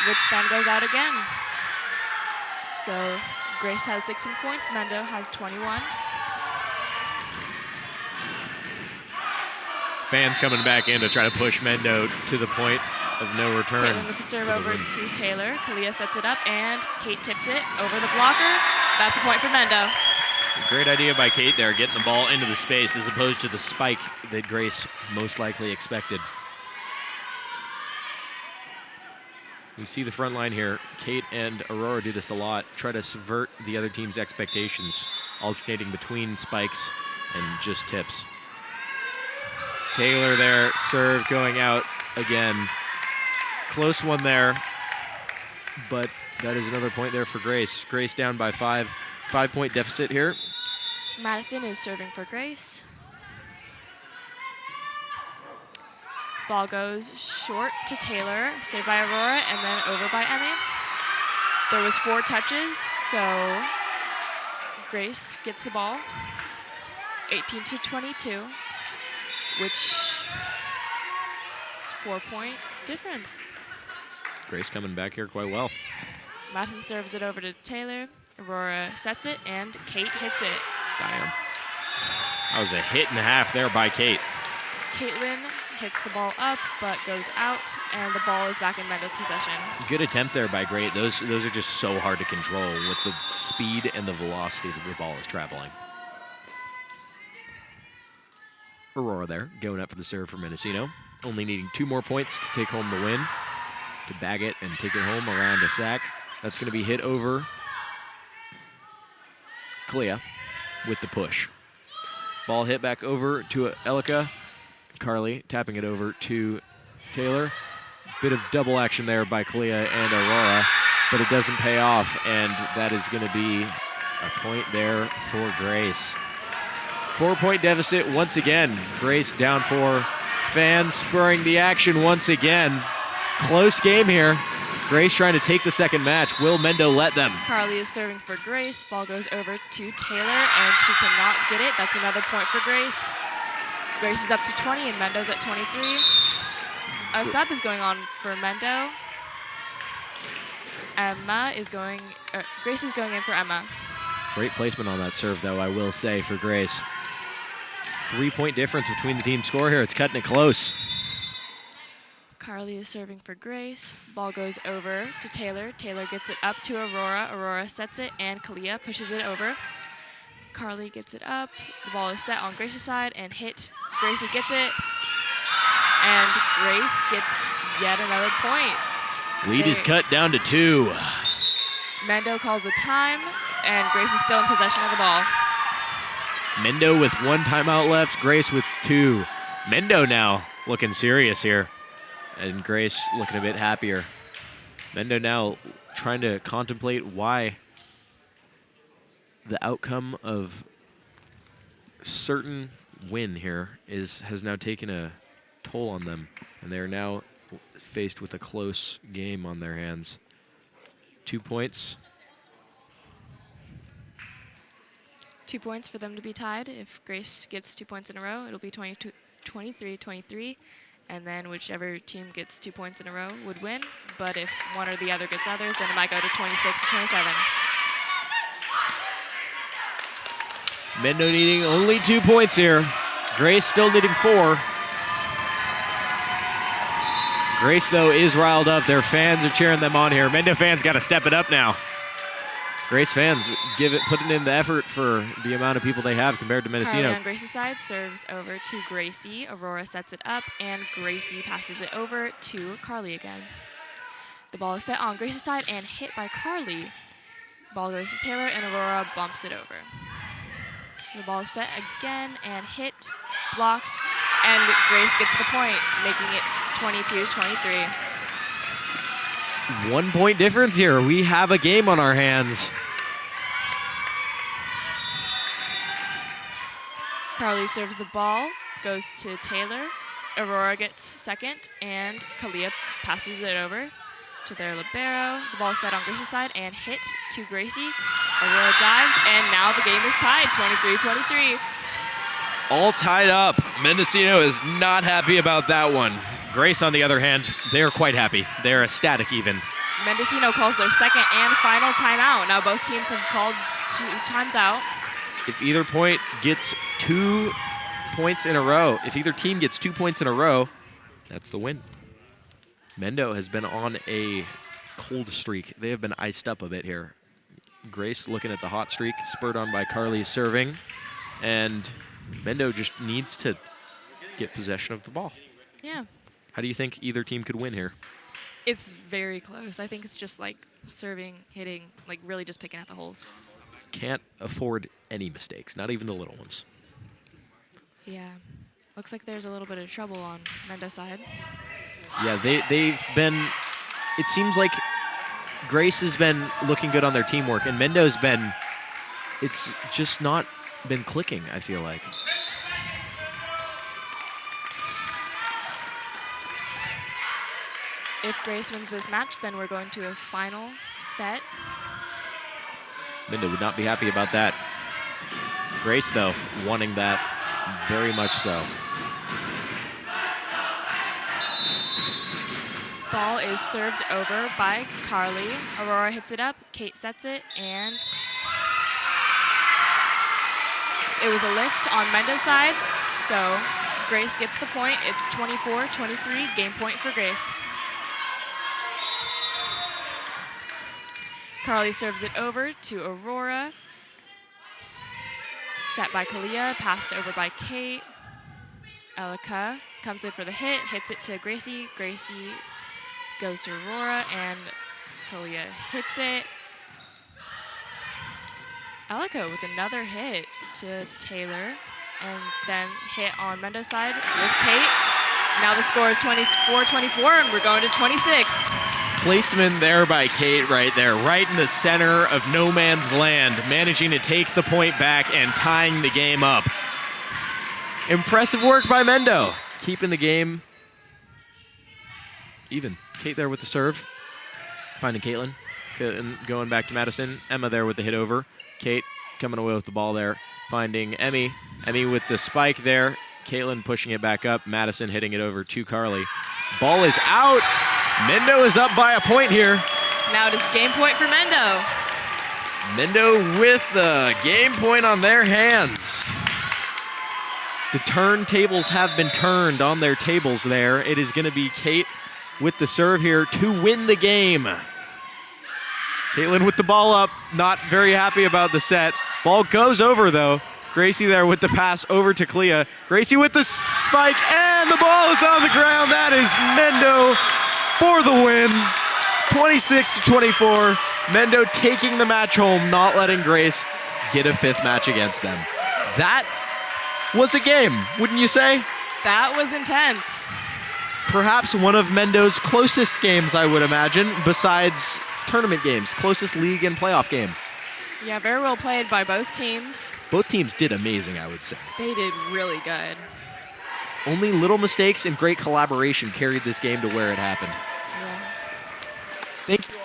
which then goes out again. So Grace has 16 points, Mendo has 21. Fans coming back in to try to push Mendo to the point of no return. Caitlin with the serve over to Taylor. Kalia sets it up, and Kate tips it over the blocker. That's a point for Mendo. Great idea by Kate there, getting the ball into the space as opposed to the spike that Grace most likely expected. We see the front line here. Kate and Aurora do this a lot. Try to subvert the other team's expectations, alternating between spikes and just tips. Taylor there, serve going out again. Close one there, but that is another point there for Grace. Grace down by 5. 5-point deficit here. Madison is serving for Grace. Ball goes short to Taylor, saved by Aurora, and then over by Emmy. There was 4 touches, so Grace gets the ball. 18-22, which is 4-point difference. Grace coming back here quite well. Madison serves it over to Taylor. Aurora sets it, and Kate hits it. Damn. That was a hit and a half there by Kate. Caitlin hits the ball up, but goes out, and the ball is back in Mendo's possession. Good attempt there by Great. Those are just so hard to control with the speed and the velocity that the ball is traveling. Aurora there, going up for the serve for Mendocino. Only needing 2 more points to take home the win, to bag it and take it home around a sack. That's going to be hit over Clea with the push. Ball hit back over to Elika. Carly tapping it over to Taylor. Bit of double action there by Clea and Aurora, but it doesn't pay off, and that is going to be a point there for Grace. 4-point deficit once again. Grace down 4. Fans spurring the action once again. Close game here. Grace trying to take the second match. Will Mendo let them? Carly is serving for Grace. Ball goes over to Taylor, and she cannot get it. That's another point for Grace. Grace is up to 20, and Mendo's at 23. A sub is going on for Mendo. Grace is going in for Emma. Great placement on that serve, though, I will say, for Grace. 3-point difference between the team score here. It's cutting it close. Carly is serving for Grace. Ball goes over to Taylor. Taylor gets it up to Aurora. Aurora sets it, and Kalia pushes it over. Carly gets it up. The ball is set on Grace's side and hit. Gracie gets it, and Grace gets yet another point. Lead is cut down to 2. Mendo calls a time, and Grace is still in possession of the ball. Mendo with 1 timeout left, Grace with 2. Mendo now looking serious here, and Grace looking a bit happier. Mendo now trying to contemplate why the outcome of certain win here has now taken a toll on them, and they're now faced with a close game on their hands. 2 points. 2 points for them to be tied. If Grace gets 2 points in a row, it'll be 23-23, and then whichever team gets 2 points in a row would win. But if one or the other gets others, then it might go to 26-27. Mendo needing only 2 points here. Grace still needing 4. Grace, though, is riled up. Their fans are cheering them on here. Mendo fans got to step it up now. Grace fans putting in the effort for the amount of people they have compared to Mendocino. Carly on Gracie's side serves over to Gracie. Aurora sets it up, and Gracie passes it over to Carly again. The ball is set on Gracie's side and hit by Carly. Ball goes to Taylor, and Aurora bumps it over. The ball is set again and hit, blocked, and Grace gets the point, making it 22-23. 1 point difference here. We have a game on our hands. Carly serves the ball, goes to Taylor. Aurora gets second, and Kalia passes it over to their libero. The ball is set on Gracie's side and hit to Gracie. Aurora dives, and now the game is tied, 23-23. All tied up. Mendocino is not happy about that one. Grace, on the other hand, they're quite happy. They're ecstatic even. Mendocino calls their second and final timeout. Now both teams have called 2 times out. If either point gets 2 points in a row. If either team gets 2 points in a row, that's the win. Mendo has been on a cold streak. They have been iced up a bit here. Grace looking at the hot streak, spurred on by Carly serving. And Mendo just needs to get possession of the ball. Yeah. How do you think either team could win here? It's very close. I think it's just like serving, hitting, like really just picking at the holes. Can't afford any mistakes, not even the little ones. Yeah. Looks like there's a little bit of trouble on Mendo's side. Yeah, they've been, it seems like Grace has been looking good on their teamwork, and Mendo's been, it's just not been clicking, I feel like. If Grace wins this match, then we're going to a final set. Mendo would not be happy about that. Grace, though, wanting that very much so. Ball is served over by Carly. Aurora hits it up, Kate sets it, and it was a lift on Mendo's side, so Grace gets the point. It's 24-23, game point for Grace. Carly serves it over to Aurora. Set by Kalia, passed over by Kate. Elika comes in for the hit, hits it to Gracie. Gracie goes to Aurora, and Kalia hits it. Elika with another hit to Taylor, and then hit on Mendo's side with Kate. Now the score is 24-24, and we're going to 26. Placement there by Kate right there, right in the center of no man's land, managing to take the point back and tying the game up. Impressive work by Mendo, keeping the game even. Kate there with the serve, finding Caitlin, going back to Madison. Emma there with the hit over. Kate coming away with the ball there, finding Emmy. Emmy with the spike there. Caitlin pushing it back up. Madison hitting it over to Carly. Ball is out. Mendo is up by a point here. Now it is game point for Mendo. Mendo with the game point on their hands. The turntables have been turned on their tables there. It is going to be Kate with the serve here to win the game. Caitlin with the ball up, not very happy about the set. Ball goes over though. Gracie there with the pass over to Clea. Gracie with the spike, and the ball is on the ground. That is Mendo for the win. 26-24. Mendo taking the match home, not letting Grace get a fifth match against them. That was a game, wouldn't you say? That was intense. Perhaps one of Mendo's closest games, I would imagine, besides tournament games. Closest league and playoff game. Yeah, very well played by both teams. Both teams did amazing, I would say. They did really good. Only little mistakes and great collaboration carried this game to where it happened. Yeah. Thank you.